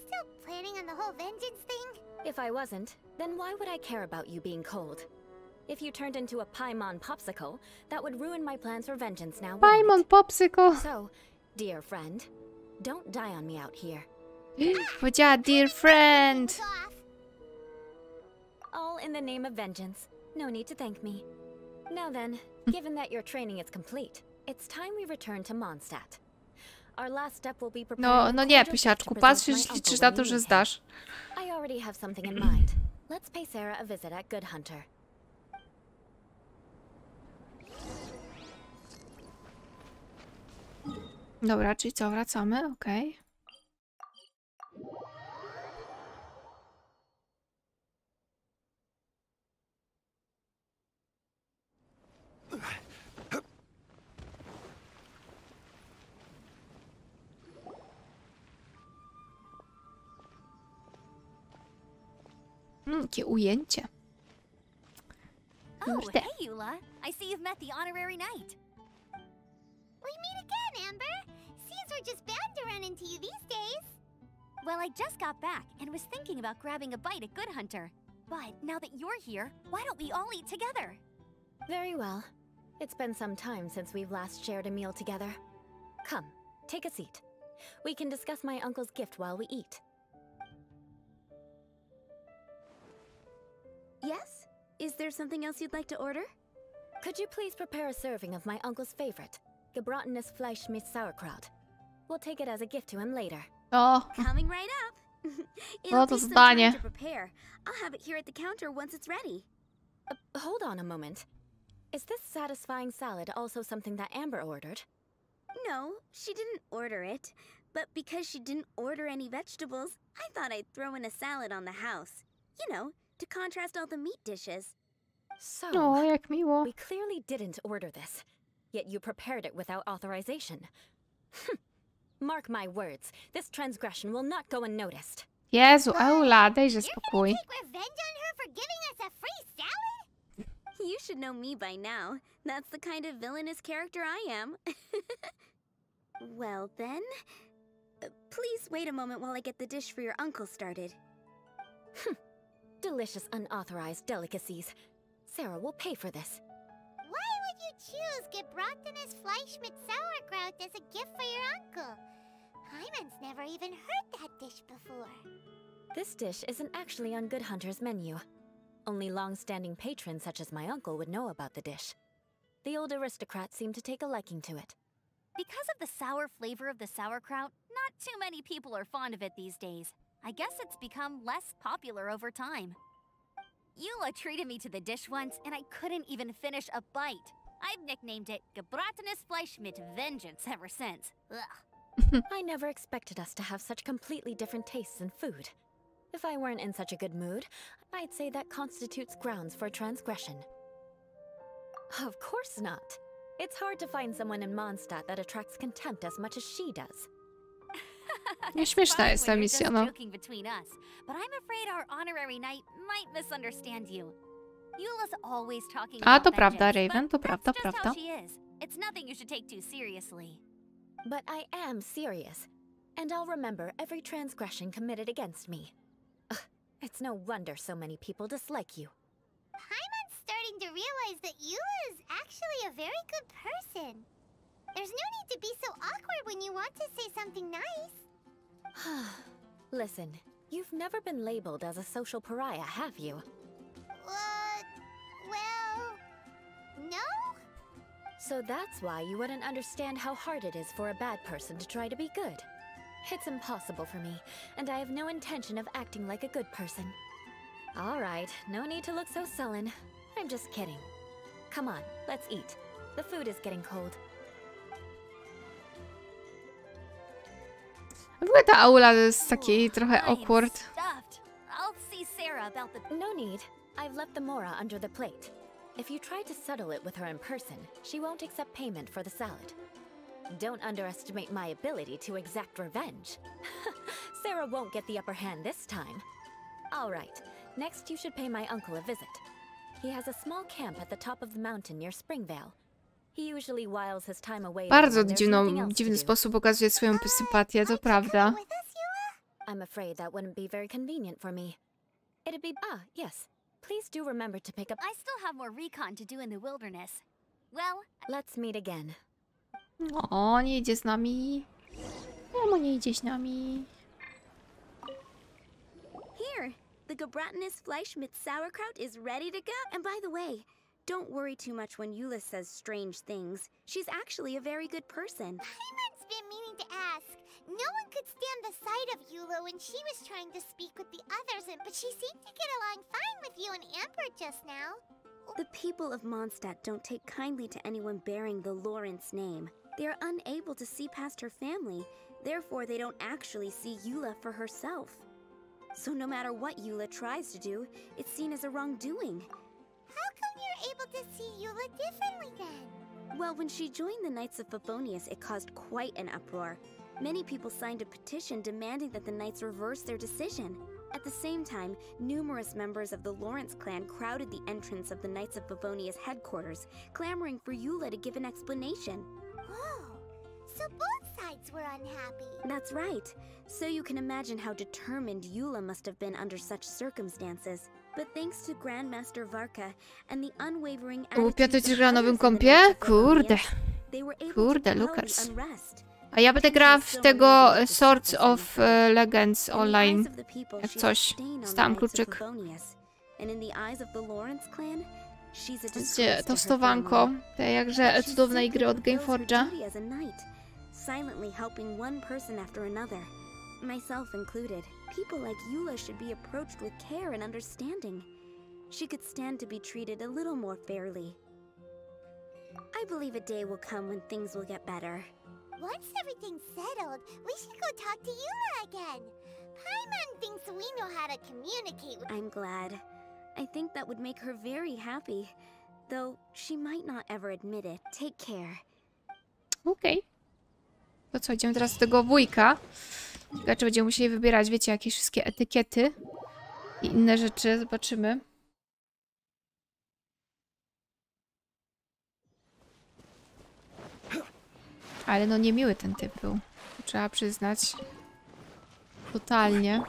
still planning on the whole vengeance thing? If I wasn't, then why would I care about you being cold? If you turned into a Paimon popsicle, that would ruin my plans for vengeance now, wouldn't Paimon it? popsicle. So, dear friend, don't die on me out here. Powiedziała dear friend. Off. All in the name of vengeance. No need to thank me. Now then, given that your training is complete, it's time we return to Mondstadt. Our last step will be preparing No a nie, cordial pisiaczku, gift to present patrzysz, my liczysz uncle na to, when że you meet zdasz. him. I already have something in mind. Let's pay Sarah a visit at Good Hunter. Dobra, czyli co, wracamy? Okej. Jakie ujęcie. Oh, Kurde. hey, Eula. I see you've met the honorary knight. We meet again, Amber. Seems we're just bound to run into you these days. Well, I just got back and was thinking about grabbing a bite at Good Hunter. But now that you're here, why don't we all eat together? Very well. It's been some time since we've last shared a meal together. Come, take a seat. We can discuss my uncle's gift while we eat. Yes? Is there something else you'd like to order? Could you please prepare a serving of my uncle's favorite, gebratenes Fleisch mit Sauerkraut? We'll take it as a gift to him later. O, Coming right up. No It'll to take some zdanie. time to prepare. I'll have it here at the counter once it's ready. Hold on a moment. Is this satisfying salad also something that Amber ordered? No, she didn't order it. But because she didn't order any vegetables, I thought I'd throw in a salad on the house. You know, to contrast all the meat dishes. So, o, jak miło. we clearly didn't order this, yet you prepared it without authorization. Mark my words, this transgression will not go unnoticed. Jezu, Eula, dejże You're spokój. gonna take revenge on her for giving us a free salad? You should know me by now. That's the kind of villainous character I am. Well then, please wait a moment while I get the dish for your uncle started. Delicious unauthorized delicacies. Sarah will pay for this. Why would you choose gebratenes Fleisch mit Sauerkraut as a gift for your uncle? Hyman's never even heard that dish before. This dish isn't actually on Good Hunter's menu. Only long-standing patrons such as my uncle would know about the dish. The old aristocrat seemed to take a liking to it. Because of the sour flavor of the sauerkraut, not too many people are fond of it these days. I guess it's become less popular over time. Eula treated me to the dish once, and I couldn't even finish a bite. I've nicknamed it gebratenes Fleisch mit Vengeance ever since. Ugh. I never expected us to have such completely different tastes in food. If I weren't in such a good mood, I'd say that constitutes grounds for transgression. Of course not. It's hard to find someone in Mondstadt that attracts contempt as much as she does. Nieśmieszna jest ta Fine when you're misja, just no. joking between us, but I'm afraid our honorary knight might misunderstand you. Eula's always talking A, about to prawda, vengeance, Raven, but to prawda, that's just prawda. how she is. It's nothing you should take too seriously. But I am serious, and I'll remember every transgression committed against me. Ugh, it's no wonder so many people dislike you. Hyman's starting to realize that Eula is actually a very good person. There's no need to be so awkward when you want to say something nice. Listen, you've never been labeled as a social pariah, have you? Well, no? So that's why you wouldn't understand how hard it is for a bad person to try to be good. It's impossible for me, and I have no intention of acting like a good person. All right, no need to look so sullen. I'm just kidding. Come on, let's eat. The food is getting cold. W ogóle ta Eula jest taki trochę I'm awkward. stuffed. I'll see Sarah about the... No need. I've left the mora under the plate. If you try to settle it with her in person, she won't accept payment for the salad. Don't underestimate my ability to exact revenge. Sarah won't get the upper hand this time. All right, next you should pay my uncle a visit. He has a small camp at the top of the mountain near Springvale. He usually whiles his time away there Bardzo when there's nothing else to dziwny do. sposób okazuje swoją sympatię, to prawda. With us, Eula? I'm afraid that wouldn't be very convenient for me. It'd be... yes. Please do remember to pick up... I still have more recon to do in the wilderness. Well, Let's meet again. O, nie idzie z nami. Czemu nie idzie z nami? Here, the gebratenes Fleisch mit Sauerkraut is ready to go. And by the way, don't worry too much when Eula says strange things. She's actually a very good person. Hyman's been meaning to ask. No one could stand the sight of Eula when she was trying to speak with the others, but she seemed to get along fine with you and Amber just now. The people of Mondstadt don't take kindly to anyone bearing the Lawrence name. They are unable to see past her family, therefore they don't actually see Eula for herself. So no matter what Eula tries to do, it's seen as a wrongdoing. How come you're able to see Eula differently then? Well, when she joined the Knights of Favonius, it caused quite an uproar. Many people signed a petition demanding that the Knights reverse their decision. At the same time, numerous members of the Lawrence clan crowded the entrance of the Knights of Favonius headquarters, clamoring for Eula to give an explanation. Oh, so both sides were unhappy. That's right. So you can imagine how determined Eula must have been under such circumstances. But thanks to Grandmaster Varka and the unwavering Piotr coś gra na nowym kompie? Kurde. Kurde, Lukas. A ja będę grała w tego Swords of Legends online. Jak coś. Dostałam kluczyk. Gdzie tostowanko? Te jakże cudownej gry od Gameforge'a. Silently helping one person after another, myself included. People like Eula should be approached with care and understanding. She could stand to be treated a little more fairly. I believe a day will come when things will get better. Once everything's settled, we should go talk to Eula again. Paimon thinks we know how to communicate with— I'm glad. I think that would make her very happy, though she might not ever admit it. Take care. Okej. To co, idziemy teraz do tego wujka. Ciekawe, czy będziemy musieli wybierać, wiecie, jakieś wszystkie etykiety i inne rzeczy. Zobaczymy. Ale no niemiły ten typ był. Trzeba przyznać. Totalnie.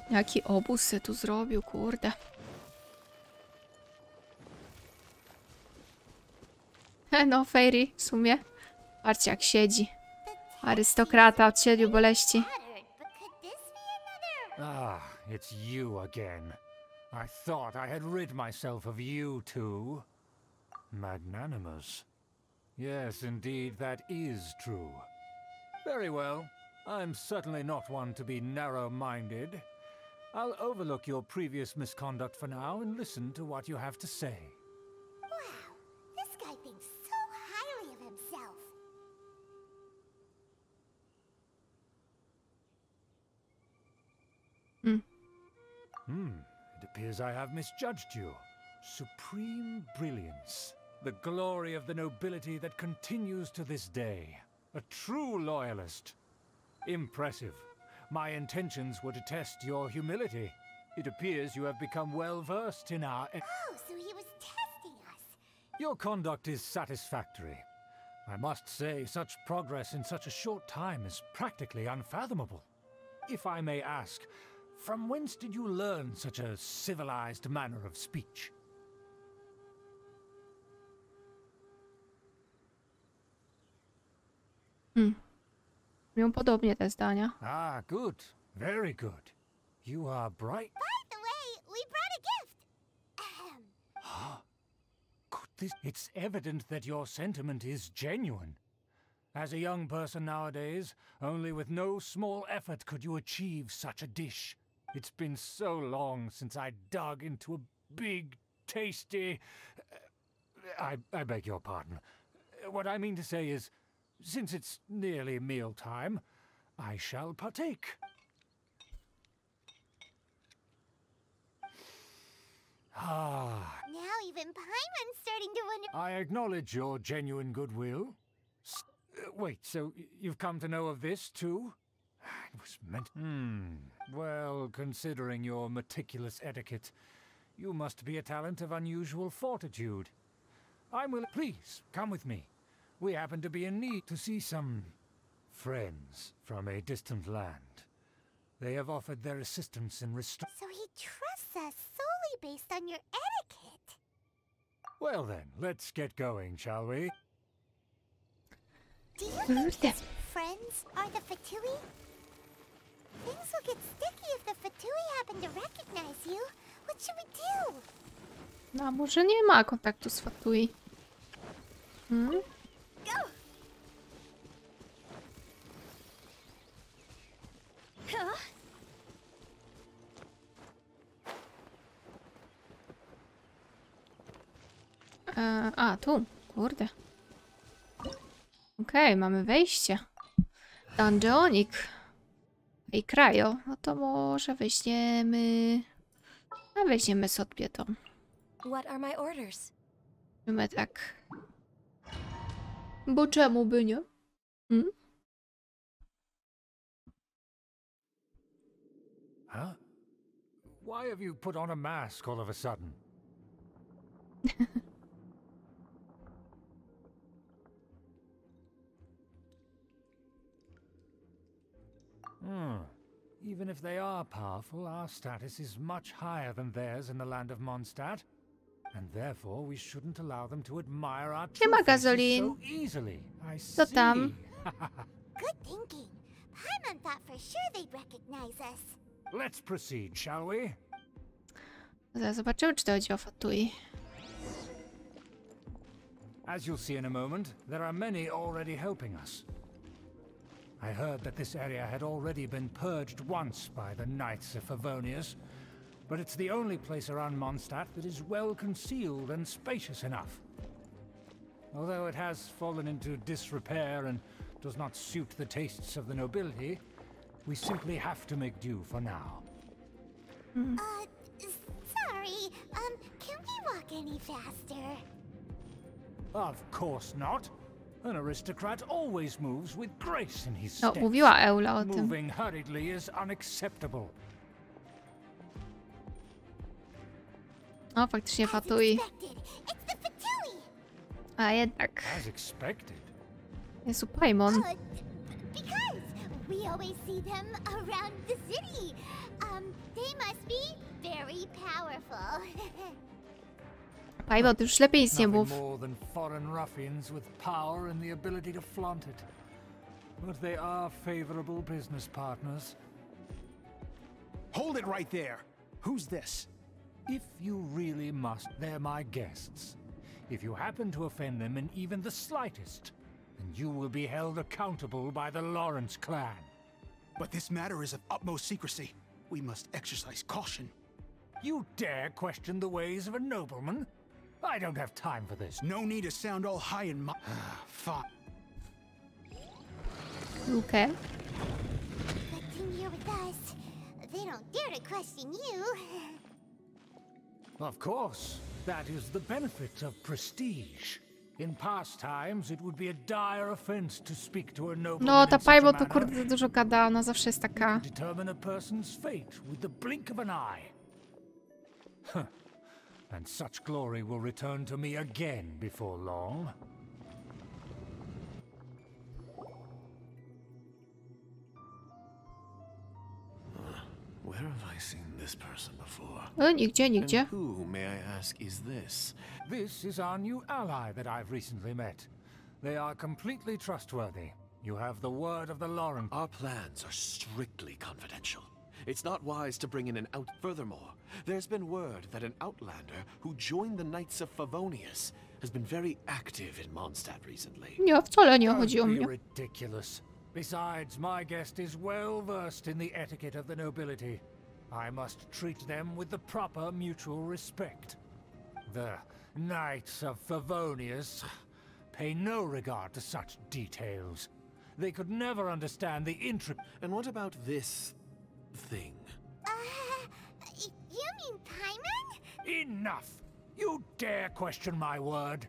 Jaki obóz se tu zrobił, kurde. No, Fairy w sumie. Patrzcie, jak siedzi. Arystokrata od 7 boleści. Ah, it's you again. I thought I had rid myself of you two. Magnanimous. Yes, indeed, that is true. Very well. I'm certainly not one to be narrow-minded. I'll overlook your previous misconduct for now and listen to what you have to say. Wow, this guy thinks so highly of himself. It appears I have misjudged you. Supreme brilliance. The glory of the nobility that continues to this day. A true loyalist. Impressive. My intentions were to test your humility. It appears you have become well versed in our— Oh, so he was testing us. Your conduct is satisfactory. I must say, such progress in such a short time is practically unfathomable. If I may ask, from whence did you learn such a civilized manner of speech? Miał podobnie te zdania. Ah, good. Very good. You are bright. By the way, we brought a gift. Ahem. Could this— It's evident that your sentiment is genuine. As a young person nowadays, only with no small effort could you achieve such a dish. It's been so long since I dug into a big, tasty— I beg your pardon. What I mean to say is, since it's nearly mealtime, I shall partake. Ah. Now even Paimon's starting to wonder— I acknowledge your genuine goodwill. Wait, so you've come to know of this, too? It was meant— Well, considering your meticulous etiquette, you must be a talent of unusual fortitude. I'm willing— Please, come with me. We happen to be in need to see some friends from a distant land. They have offered their assistance in restoring— So he trusts us solely based on your etiquette. Well then, let's get going, shall we? Do you think his friends are the Fatui? Things will get sticky if the Fatui happen to recognize you. What should we do? No, a może nie ma kontaktu z Fatui? Go! A, tu. Kurde. Okej, mamy wejście. Dungeonik. I krajo. No to może weźmiemy... A weźmiemy sobie to. What are my orders? Mamy tak. Bo czemu by nie? Huh? Why have you put on a mask all of a sudden? Even if they are powerful, our status is much higher than theirs in the land of Mondstadt. And therefore we shouldn't allow them to admire our trophies so easily. I see. Good thinking. Paimon thought for sure they'd recognize us. Let's proceed, shall we? Zaraz zobaczymy, czy to chodzi o Fatui. As you'll see in a moment, there are many already helping us. I heard that this area had already been purged once by the Knights of Favonius, but it's the only place around Mondstadt that is well concealed and spacious enough. Although it has fallen into disrepair and does not suit the tastes of the nobility, we simply have to make do for now. Sorry, can we walk any faster? Of course not. An aristocrat always moves with grace in his steps. Mówiła Eula o tym. Moving hurriedly is unacceptable. O, faktycznie Fatui. A jednak. As expected. Jest u Paimon. Because we always see them around the city. They must be very powerful. Paimon, już lepiej nic nie mów. More than foreign ruffians with power and the ability to flaunt it. But they are favorable business partners. Hold it right there. Who's this? If you really must, they're my guests. If you happen to offend them in even the slightest, then you will be held accountable by the Lawrence clan. But this matter is of utmost secrecy. We must exercise caution. You dare question the ways of a nobleman? I don't have time for this. No need to sound all high and fine. Okay. Good thing you're with us. They don't dare to question you. Of course. That is the benefit of prestige. In past times, it would be a dire offense to speak to a nobleman. No, ta Paimon to kurde za dużo gada, ona zawsze jest taka. Determine a person's fate with the blink of an eye. Huh. And such glory will return to me again before long. Where have I seen this person before? Nigdzie. And who, may I ask, is this? This is our new ally that I've recently met. They are completely trustworthy. You have the word of the Lawrence. Our plans are strictly confidential. It's not wise to bring in an out. Furthermore, there's been word that an outlander who joined the Knights of Favonius has been very active in Mondstadt recently. Nie, wcale nie chodzi o mnie. Ridiculous. Besides, my guest is well versed in the etiquette of the nobility. I must treat them with the proper mutual respect. The Knights of Favonius pay no regard to such details. They could never understand the intricate. And what about this thing? You mean Paimon? Enough! You dare question my word?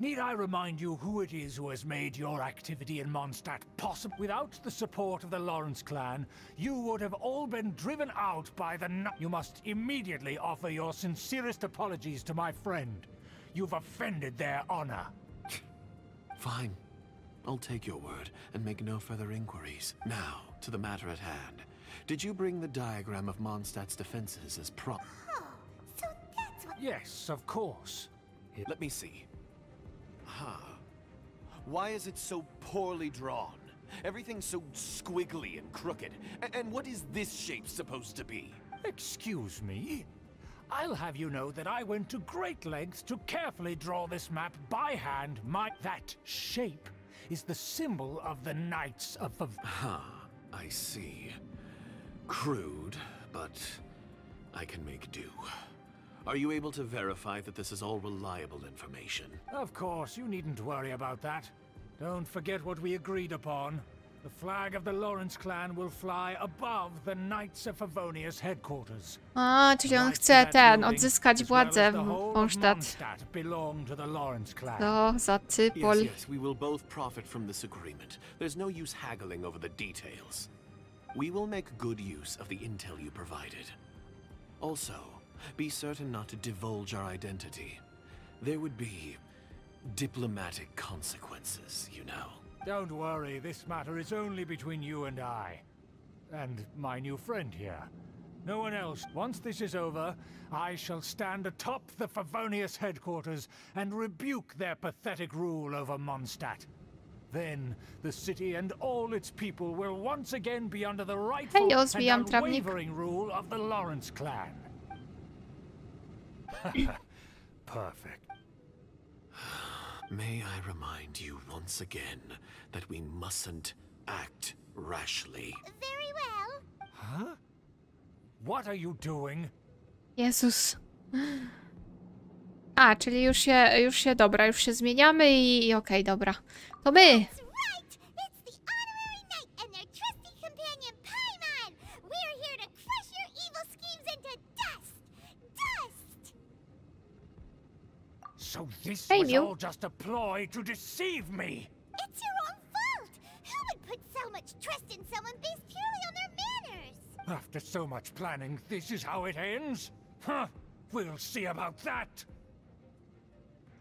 Need I remind you who it is who has made your activity in Mondstadt possible? Without the support of the Lawrence clan, you would have all been driven out by the You must immediately offer your sincerest apologies to my friend. You've offended their honor. Fine. I'll take your word and make no further inquiries. Now, to the matter at hand. Did you bring the diagram of Mondstadt's defenses as prop? Oh, so that's what... Yes, of course. Let me see. Why is it so poorly drawn? Everything's so squiggly and crooked. And what is this shape supposed to be? Excuse me? I'll have you know that I went to great lengths to carefully draw this map by hand. That shape is the symbol of the Knights of... I see. Crude, but I can make do. Are you able to verify that this is all reliable information? Of course, you needn't worry about that. Don't forget what we agreed upon. The flag of the Lawrence clan will fly above the Knights of Favonius headquarters. A, czyli on chce odzyskać władzę w Mondstadt. To za cypol. Yes, we will both profit from this agreement. There's no use haggling over the details. We will make good use of the intel you provided. Also, be certain not to divulge our identity. There would be diplomatic consequences, you know. Don't worry, this matter is only between you and I. and my new friend here. No one else. Once this is over, I shall stand atop the Favonius headquarters and rebuke their pathetic rule over Mondstadt. Then the city and all its people will once again be under the rightful and unwavering rule of the Lawrence clan. Perfect. May I remind you once again that we mustn't act rashly. Very well. Huh? What are you doing? Jezus. A, czyli już się, dobra, już się zmieniamy i okej, dobra. To my! So this was all just a ploy to deceive me. It's your own fault. Who would put so much trust in someone based purely on their manners? After so much planning, this is how it ends? Huh? We'll see about that.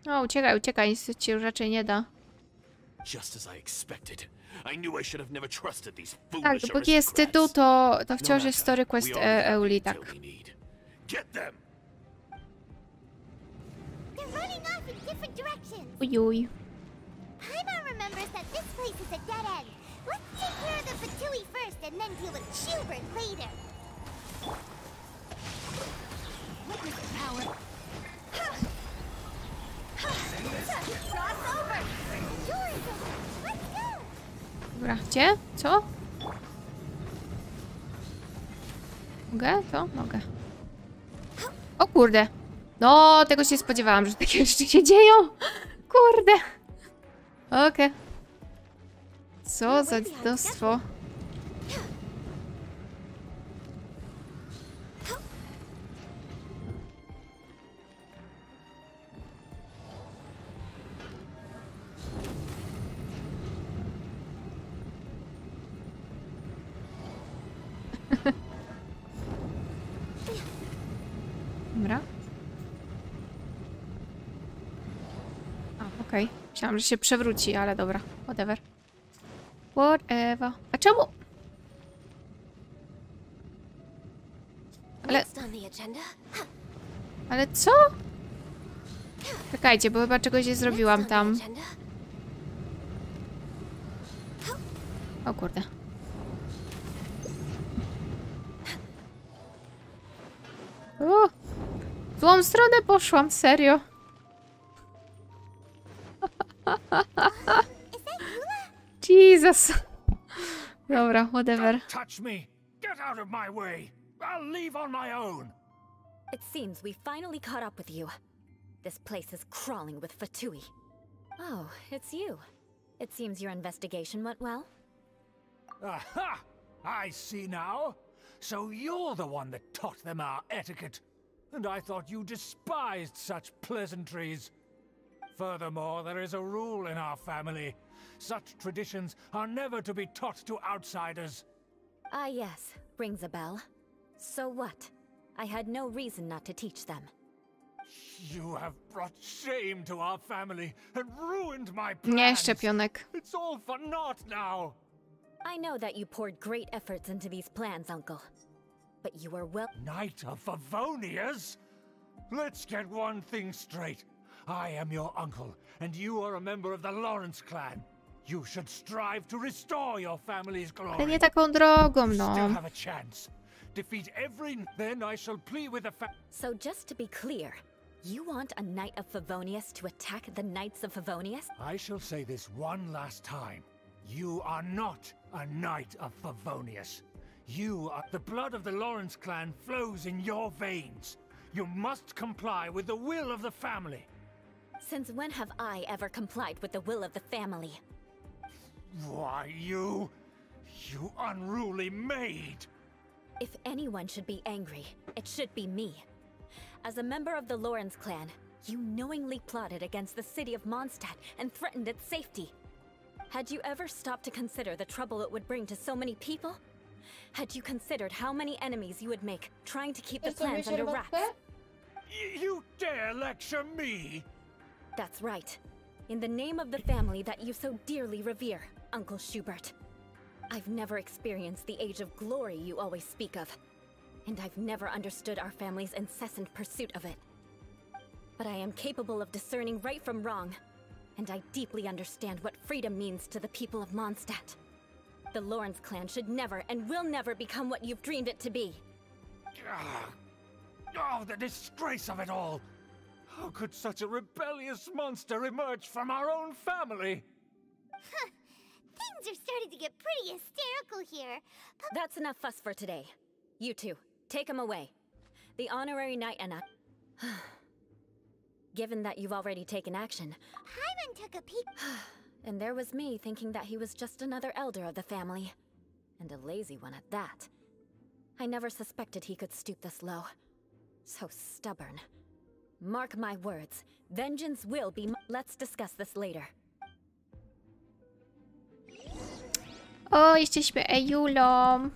O, uciekaj, nic ci już raczej nie da. Just as I expected. I knew I should have never trusted these foolish Tak, dopóki jest tytuł, to wciąż jest story quest Euli, tak. Get them. Ujuj. Paimon remembers that this place is a dead end. Let's take care of the Fatui first and then deal with Schubert later. Witness the power. Cross over. Let's go. Dobra, gdzie? Co? Mogę? To? Mogę. O kurde. No, tego się nie spodziewałam, że takie rzeczy się dzieją. Kurde. Okej. Co za dziadostwo. Dobra. Okej. Myślałam, że się przewróci, ale dobra. Whatever. Whatever. A czemu? Ale co? Czekajcie, bo chyba czegoś nie zrobiłam tam. O kurde. W złą stronę poszłam, serio. Jesus. Dobra, whatever. Don't touch me. Get out of my way. I'll leave on my own. It seems we finally caught up with you. This place is crawling with Fatui. Oh, it's you. It seems your investigation went well. Aha! I see now. So you're the one that taught them our etiquette. And I thought you despised such pleasantries. Furthermore, there is a rule in our family. Such traditions are never to be taught to outsiders. Ah, yes. Rings a bell. So what? I had no reason not to teach them. You have brought shame to our family and ruined my plans. Nie, szczepionek. It's all for naught now. I know that you poured great efforts into these plans, Uncle. But you were well— Knight of Favonius? Let's get one thing straight. I am your uncle, and you are a member of the Lawrence clan. You should strive to restore your family's glory. Ale nie taką drogą, no. Still have a chance. Defeat every, then I shall plead with the So just to be clear, you want a Knight of Favonius to attack the Knights of Favonius? I shall say this one last time. You are not a Knight of Favonius. You are— the blood of the Lawrence clan flows in your veins. You must comply with the will of the family. Since when have I ever complied with the will of the family? Why, you unruly maid! If anyone should be angry, it should be me. As a member of the Lawrence clan, you knowingly plotted against the city of Mondstadt and threatened its safety. Had you ever stopped to consider the trouble it would bring to so many people? Had you considered how many enemies you would make trying to keep the plans under wraps? You dare lecture me? That's right. In the name of the family that you so dearly revere, Uncle Schubert. I've never experienced the age of glory you always speak of, and I've never understood our family's incessant pursuit of it. But I am capable of discerning right from wrong, and I deeply understand what freedom means to the people of Mondstadt. The Lawrence clan should never and will never become what you've dreamed it to be. Oh, the disgrace of it all! How could such a rebellious monster emerge from our own family? Things are starting to get pretty hysterical here. That's enough fuss for today. You two, take him away. The honorary knight and I... Given that you've already taken action... Paimon took a peek... And there was me thinking that he was just another elder of the family. And a lazy one at that. I never suspected he could stoop this low. So stubborn. Mark my words. Vengeance will be... Let's discuss this later. O, jesteśmy Eulą.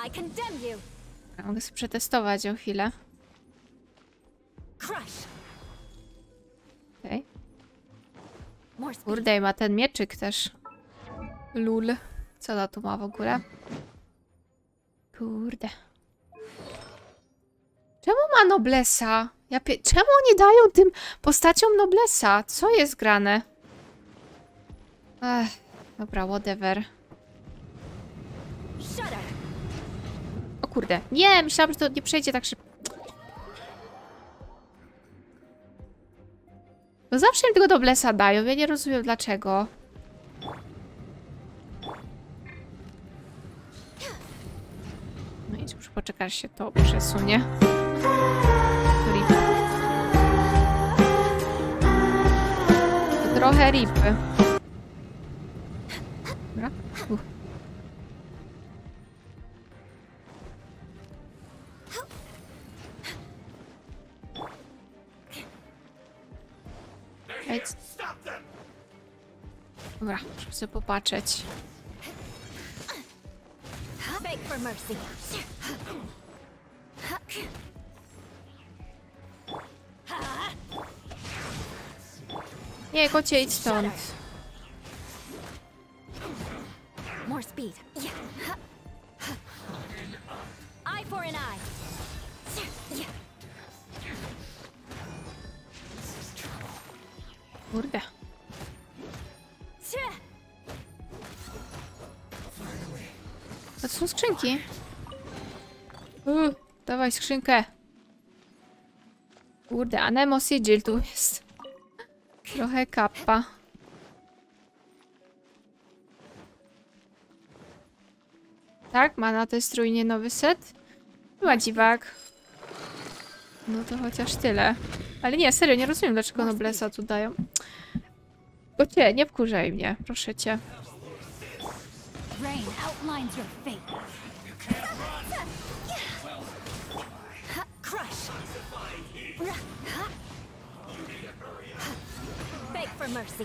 I condemn you. Mogę sobie przetestować o chwilę. Crush. Okej. Kurde, i ma ten mieczyk też. Lul. Co ona tu ma w ogóle? Kurde. Czemu ma noblesa? Czemu nie dają tym postaciom noblesa? Co jest grane? Ech, dobra, whatever. O kurde. Nie, myślałam, że to nie przejdzie tak szybko. Bo zawsze im tego noblesa dają. Ja nie rozumiem dlaczego. No i muszę poczekać, aż się to przesunie. Trochę ripy. Dobra. Dobra, muszę sobie popatrzeć. Nie, kocie, idź stąd. More speed. Eye for an eye. Kurde. To są skrzynki. Dawaj skrzynkę. Kurde, Anemo Sigil tu jest. Trochę kappa. Tak, ma na tej strójnie nowy set. Chyba dziwak. No to chociaż tyle. Ale nie, serio, nie rozumiem, dlaczego noblesa tu dają. Kocie, nie wkurzaj mnie, proszę cię. Beg for mercy.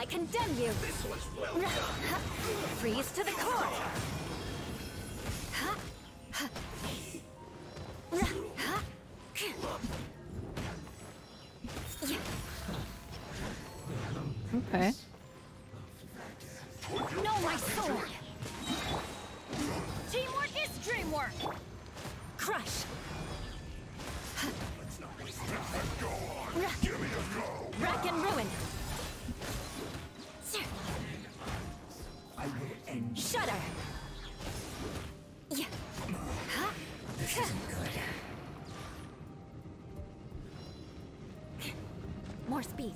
I condemn you. Freeze to the core. Okay. Know my sword. Teamwork is dreamwork. Crush. Wreck and ruin. Shudder. This isn't good. More speed.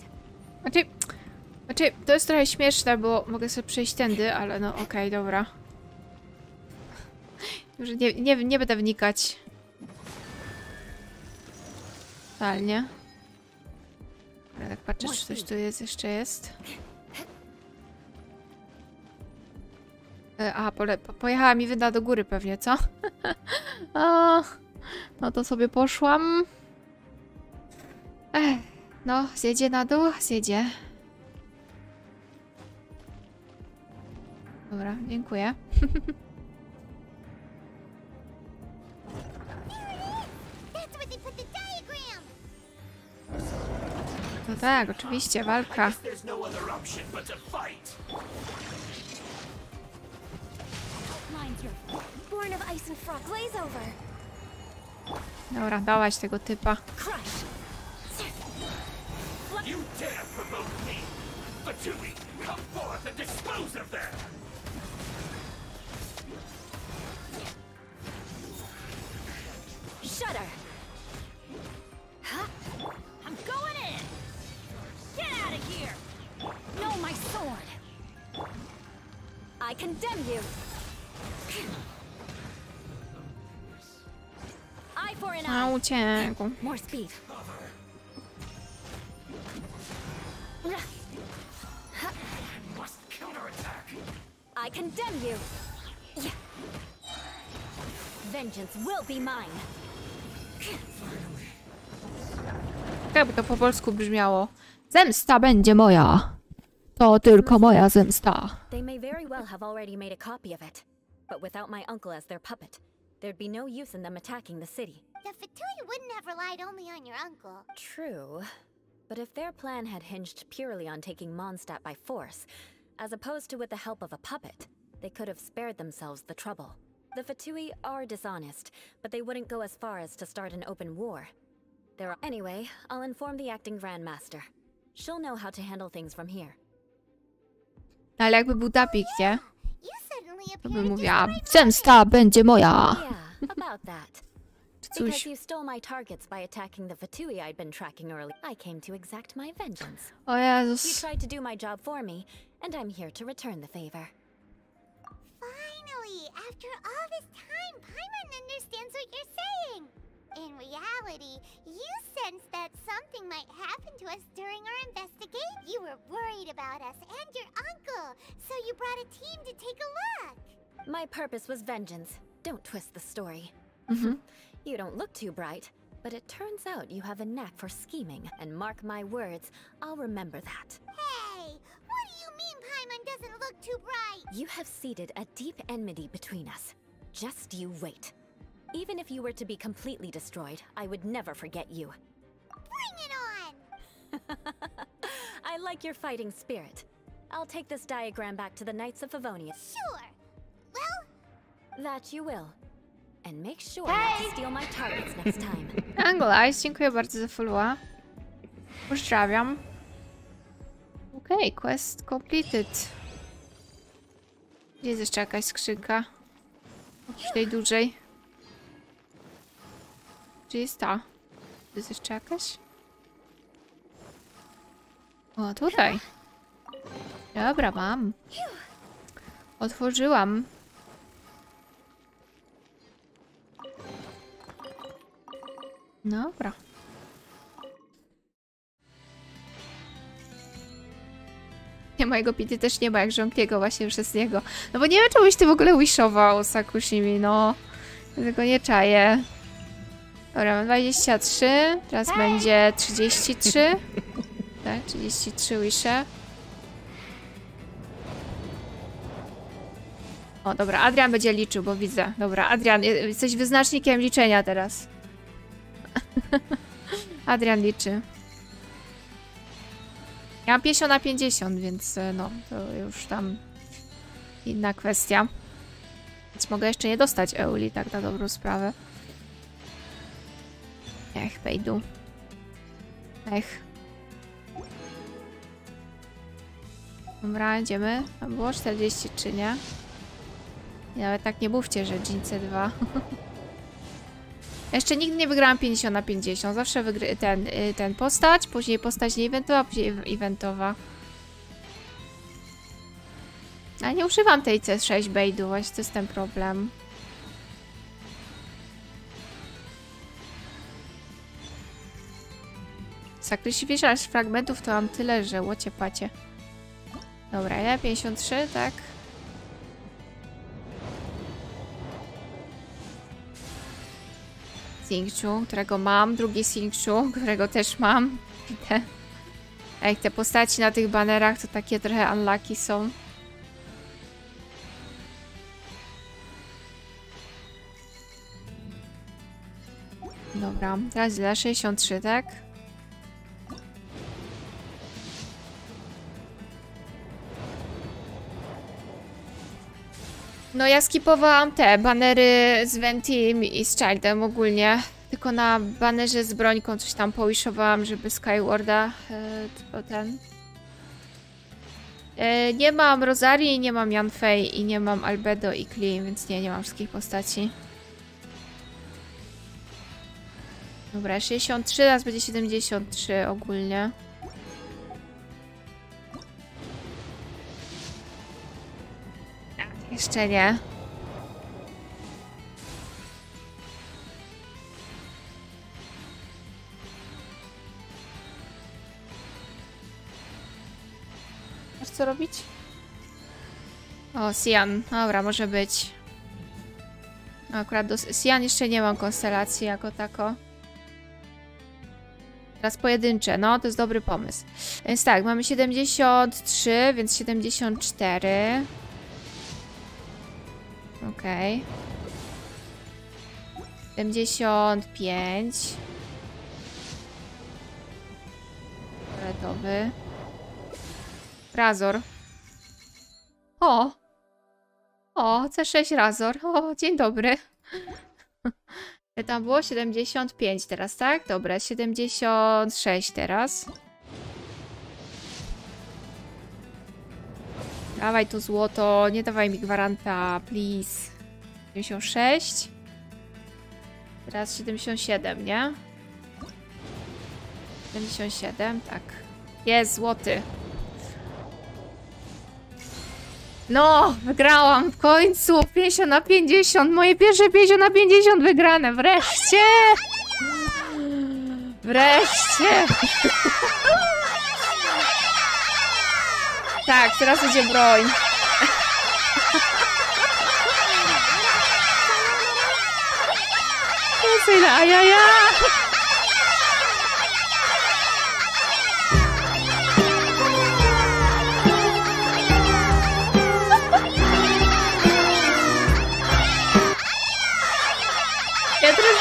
Znaczy, to jest trochę śmieszne, bo mogę sobie przejść tędy, ale no okej, dobra. Już nie będę wnikać. Totalnie. Ale tak patrzę, czy coś tu jest, jeszcze jest. Aha, pojechała mi wyda do góry pewnie, co? No to sobie poszłam. No, zjedzie na dół? Zjedzie. Dobra, dziękuję. Tak, oczywiście, walka. Dobra, dałaś tego typa. Shudder. Huh? I'm going in. Get out of here. No, my sword. I condemn you. Eye for an A, eye. uciekł. More speed. I condemn you. Vengeance will be mine. Jakby to po polsku brzmiało. Zemsta będzie moja. To tylko moja zemsta. They may very well have already made a copy of it, but without my uncle as their puppet, there'd be no use in them attacking the city. The Fatui wouldn't have relied only on your uncle. True, but if their plan had hinged purely on taking Mondstadt by force, as opposed to with the help of a puppet, they could have spared themselves the trouble. The Fatui are dishonest, but they wouldn't go as far as to start an open war. Anyway, I'll inform the acting Grandmaster. She'll know how to handle things from here. Ale jakby był dapik, nie? You suddenly To by appeared mówiła, zemsta będzie moja. Yeah, about that. Cóż. Because you stole my targets by attacking the Fatui I'd been tracking early, I came to exact my vengeance. O You Jezus. tried to do my job for me, and I'm here to return the favor. Finally, after all this time, Paimon understands what you're saying. In reality, you sensed that something might happen to us during our investigation. You were worried about us and your uncle, so you brought a team to take a look. My purpose was vengeance. Don't twist the story. Mhm. You don't look too bright, but it turns out you have a knack for scheming, and mark my words, I'll remember that. Hey, what do you mean Paimon doesn't look too bright? You have seeded a deep enmity between us. Just you wait. Even if you were to be completely destroyed, I would never forget you. Bring it on! I like your fighting spirit. I'll take this diagram back to the Knights of Favonius. Sure. Well, That you will. And make sure not to steal my targets next time. Angolize, dziękuję bardzo za followa. Pozdrawiam. Okej, quest completed. Gdzie jest jeszcze jakaś skrzynka? Oprócz tej dużej. Gdzie jest ta? To jest jeszcze jakaś? O, tutaj. Dobra, mam. Otworzyłam. Dobra. Nie, mojego pity też nie ma, jak żonkiego właśnie przez niego. No bo nie wiem, czemuś ty w ogóle wishował, Sakushimi, no. Ja tego nie czaję. Dobra, mam 23, teraz będzie 33. Tak, 33 wisze. O, dobra, Adrian będzie liczył, bo widzę. Dobra, Adrian, jesteś wyznacznikiem liczenia teraz. Adrian liczy. Ja mam 50 na 50, więc no, to już tam inna kwestia. Więc mogę jeszcze nie dostać Euli, tak na dobrą sprawę. Ech, Bejdu. Ech. Dobra, idziemy. Tam było 43, nie? I nawet tak nie mówcie, że Jince 2. Jeszcze nigdy nie wygrałam 50 na 50. Zawsze ten postać, później postać nieeventowa, później eventowa. A nie używam tej C6 Bejdu, właśnie to jest ten problem. Sakryfikacja fragmentów to mam tyle, że łocie pacie. Dobra, ja 53, tak? Singchu, którego mam, drugi Singchu, którego też mam. Jak te postaci na tych banerach to takie trochę unlucky są. Dobra, teraz dla 63, tak? No ja skipowałam te banery z Ventim i z Childem ogólnie. Tylko na banerze z brońką coś tam powiszowałam, żeby Skywarda ten... nie mam Rosarii, nie mam Yanfei i nie mam Albedo i Klee, więc nie mam wszystkich postaci. Dobra, 63, teraz będzie 73 ogólnie. Jeszcze nie. Masz co robić? O, Sian. Dobra, może być. Akurat do Sian jeszcze nie mam konstelacji jako tako. Teraz pojedyncze. No, to jest dobry pomysł. Więc tak, mamy 73, więc 74. Okej. 75. Fioletowy. Razor. O! O, C6 Razor. O, dzień dobry. Tam było 75 teraz, tak? Dobra, 76 teraz. Dawaj tu złoto, nie dawaj mi gwaranta, please. 76. Teraz 77, nie? 77, tak. Jest złoty. No, wygrałam w końcu. 50 na 50. Moje pierwsze 50 na 50 wygrane. Wreszcie! Wreszcie! Tak, teraz idzie broń. Ajaja! Ja teraz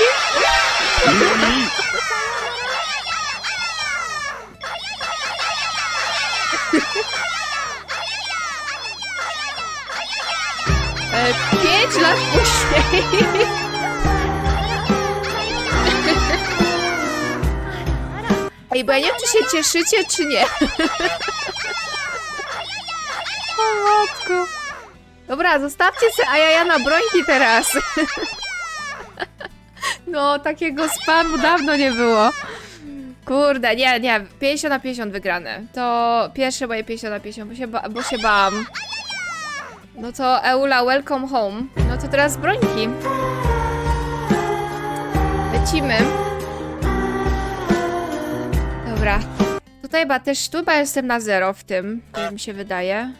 Pięć lat później. Ej, bo ja nie wiem, czy się cieszycie, czy nie. O matko. Dobra, zostawcie se ajaja na brońki teraz. No, takiego spamu dawno nie było. Kurde, nie, 50 na 50 wygrane. To pierwsze moje 50 na 50, bo się bałam. No to Eula, welcome home. No to teraz brońki. Lecimy. Dobra. Tutaj chyba też, tu chyba jestem na 0 w tym, jak mi się wydaje.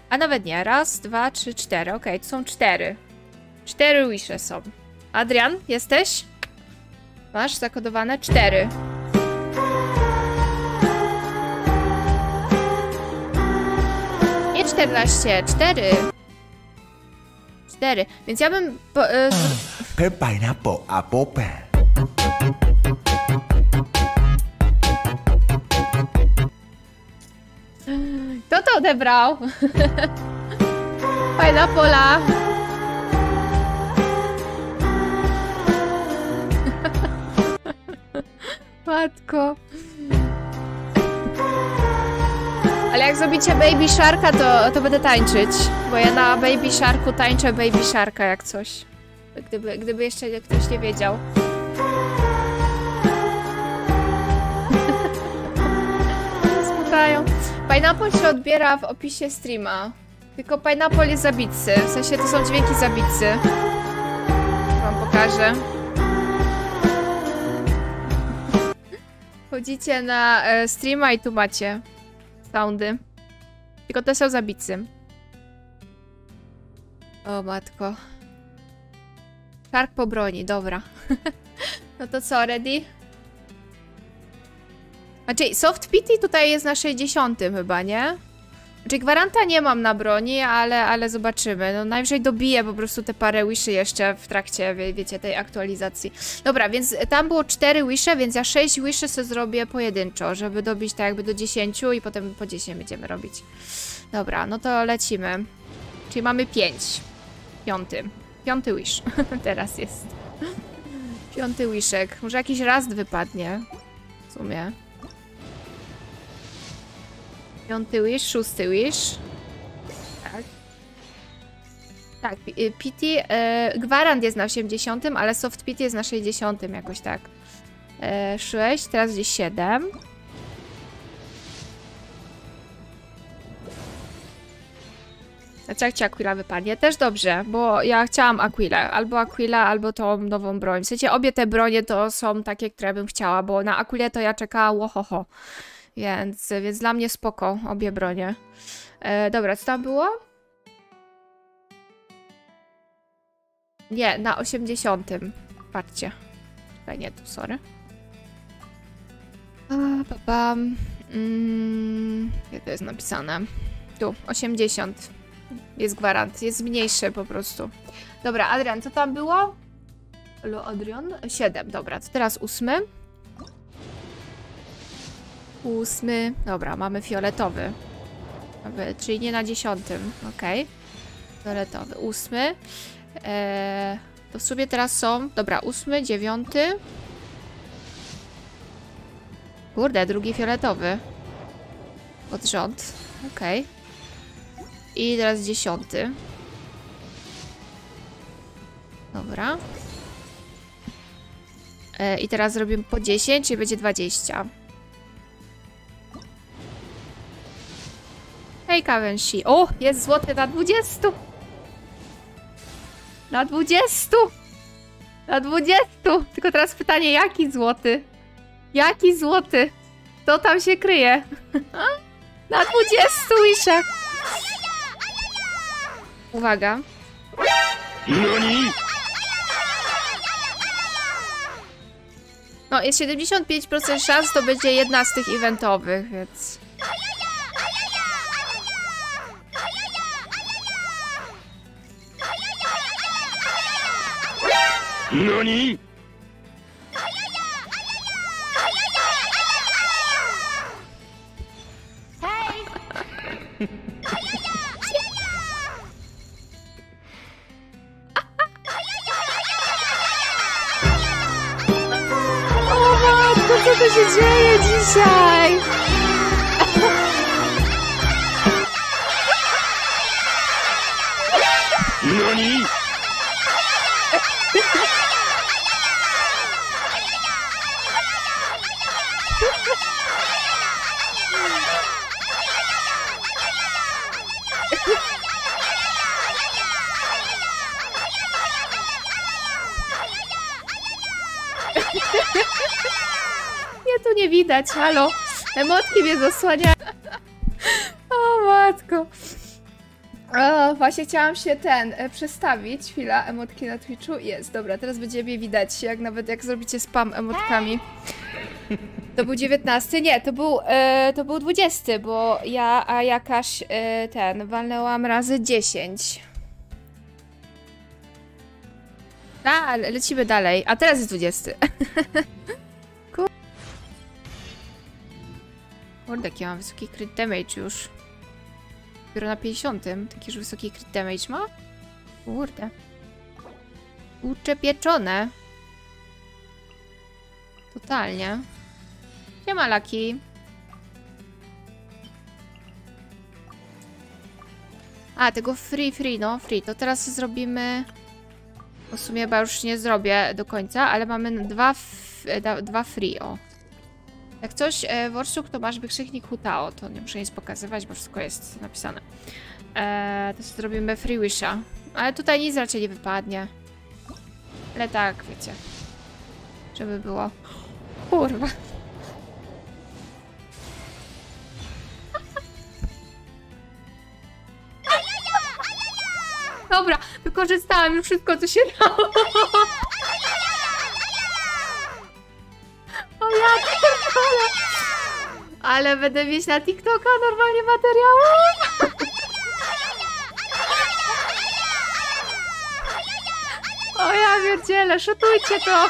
A nawet nie. Raz, 2, 3, 4. Okej, to są 4. 4 wishy są. Adrian, jesteś? Masz zakodowane 4. Nie 14, 4. 4. Więc ja bym... Kto to odebrał? Fajna pola. Matko. Ale jak zrobicie Baby Sharka, to będę tańczyć. Bo ja na Baby Sharku tańczę Baby Sharka jak coś. Gdyby jeszcze ktoś nie wiedział. Smutają. Pineapple się odbiera w opisie streama. Tylko Pineapple jest zabitcy. W sensie to są dźwięki zabitcy. Wam pokażę. Chodzicie na streama i tu macie soundy. Tylko te są zabitcy. O matko. Shark po broni, dobra. No to co, ready? Znaczy, soft pity tutaj jest na 60 chyba, nie? Znaczy, gwaranta nie mam na broni, ale zobaczymy. No najwyżej dobiję po prostu te parę wishy jeszcze w trakcie, wiecie, tej aktualizacji. Dobra, więc tam było 4 wishy, więc ja 6 wishy sobie zrobię pojedynczo, żeby dobić tak jakby do 10 i potem po 10 będziemy robić. Dobra, no to lecimy. Czyli mamy 5. Piąty wish. Teraz jest. 5. wishek. Może jakiś raz wypadnie. W sumie. 5. wish, 6. wish. Tak. Tak, pity, gwarant jest na 80, ale soft pity jest na 60 jakoś tak. 6, teraz gdzieś 7. Jak ci Aquila wypadnie? Też dobrze, bo ja chciałam Aquilę. Albo Aquila, albo tą nową broń. W sensie obie te bronie to są takie, które bym chciała, bo na Aquilę to ja czekałam łohoho. Więc dla mnie spoko, obie bronie. Dobra, co tam było? Nie, na 80. Patrzcie. Czekaj, nie, tu, sorry. Gdzie to jest napisane? Tu, 80. Jest gwarant, jest mniejszy po prostu. Dobra, Adrian, co tam było? Adrian? 7, dobra, to teraz 8. 8. Dobra, mamy fioletowy. Czyli nie na 10. Okej. Fioletowy. 8. To w sumie teraz są... Dobra, 8, 9. Kurde, drugi fioletowy. Pod rząd. Okej. I teraz 10. Dobra. I teraz zrobimy po 10 i będzie 20. Hej, Kawensi. O, jest złoty na 20. Na 20. Na 20. Tylko teraz pytanie, jaki złoty? Jaki złoty? Kto tam się kryje? Na 20 wiszach. Uwaga. No, jest 75% szans, to będzie jedna z tych eventowych, więc... NANI?! Co to się dzieje dzisiaj? NANI?! Nie, tu nie widać, halo. Emotki mnie zasłaniają. O matko. O, właśnie chciałam się przestawić. Chwila, emotki na Twitchu. Jest, dobra, teraz będzie mnie widać, nawet jak zrobicie spam emotkami. To był 19, nie, to był 20, bo ja jakaś walnęłam razy 10. A, lecimy dalej. A teraz jest 20. Kurde, jaki mam wysoki crit damage już. Dopiero na 50. Taki już wysoki crit damage ma? Kurde. Kurcze pieczone. Totalnie. Nie ma laki. A, tego free, no free. To teraz zrobimy... W sumie chyba już nie zrobię do końca, ale mamy dwa free, o. Jak coś, Worsuk, to masz wykrzyknik Hutao. To nie muszę nic pokazywać, bo wszystko jest napisane. To sobie zrobimy free wisha. Ale tutaj nic raczej nie wypadnie. Ale tak, wiecie. Żeby było... Kurwa. Dobra, wykorzystałam już wszystko, co się dało. O ja pierdolę. Ale będę mieć na TikToka normalnie materiału. O ja pierdzielę, szutujcie to.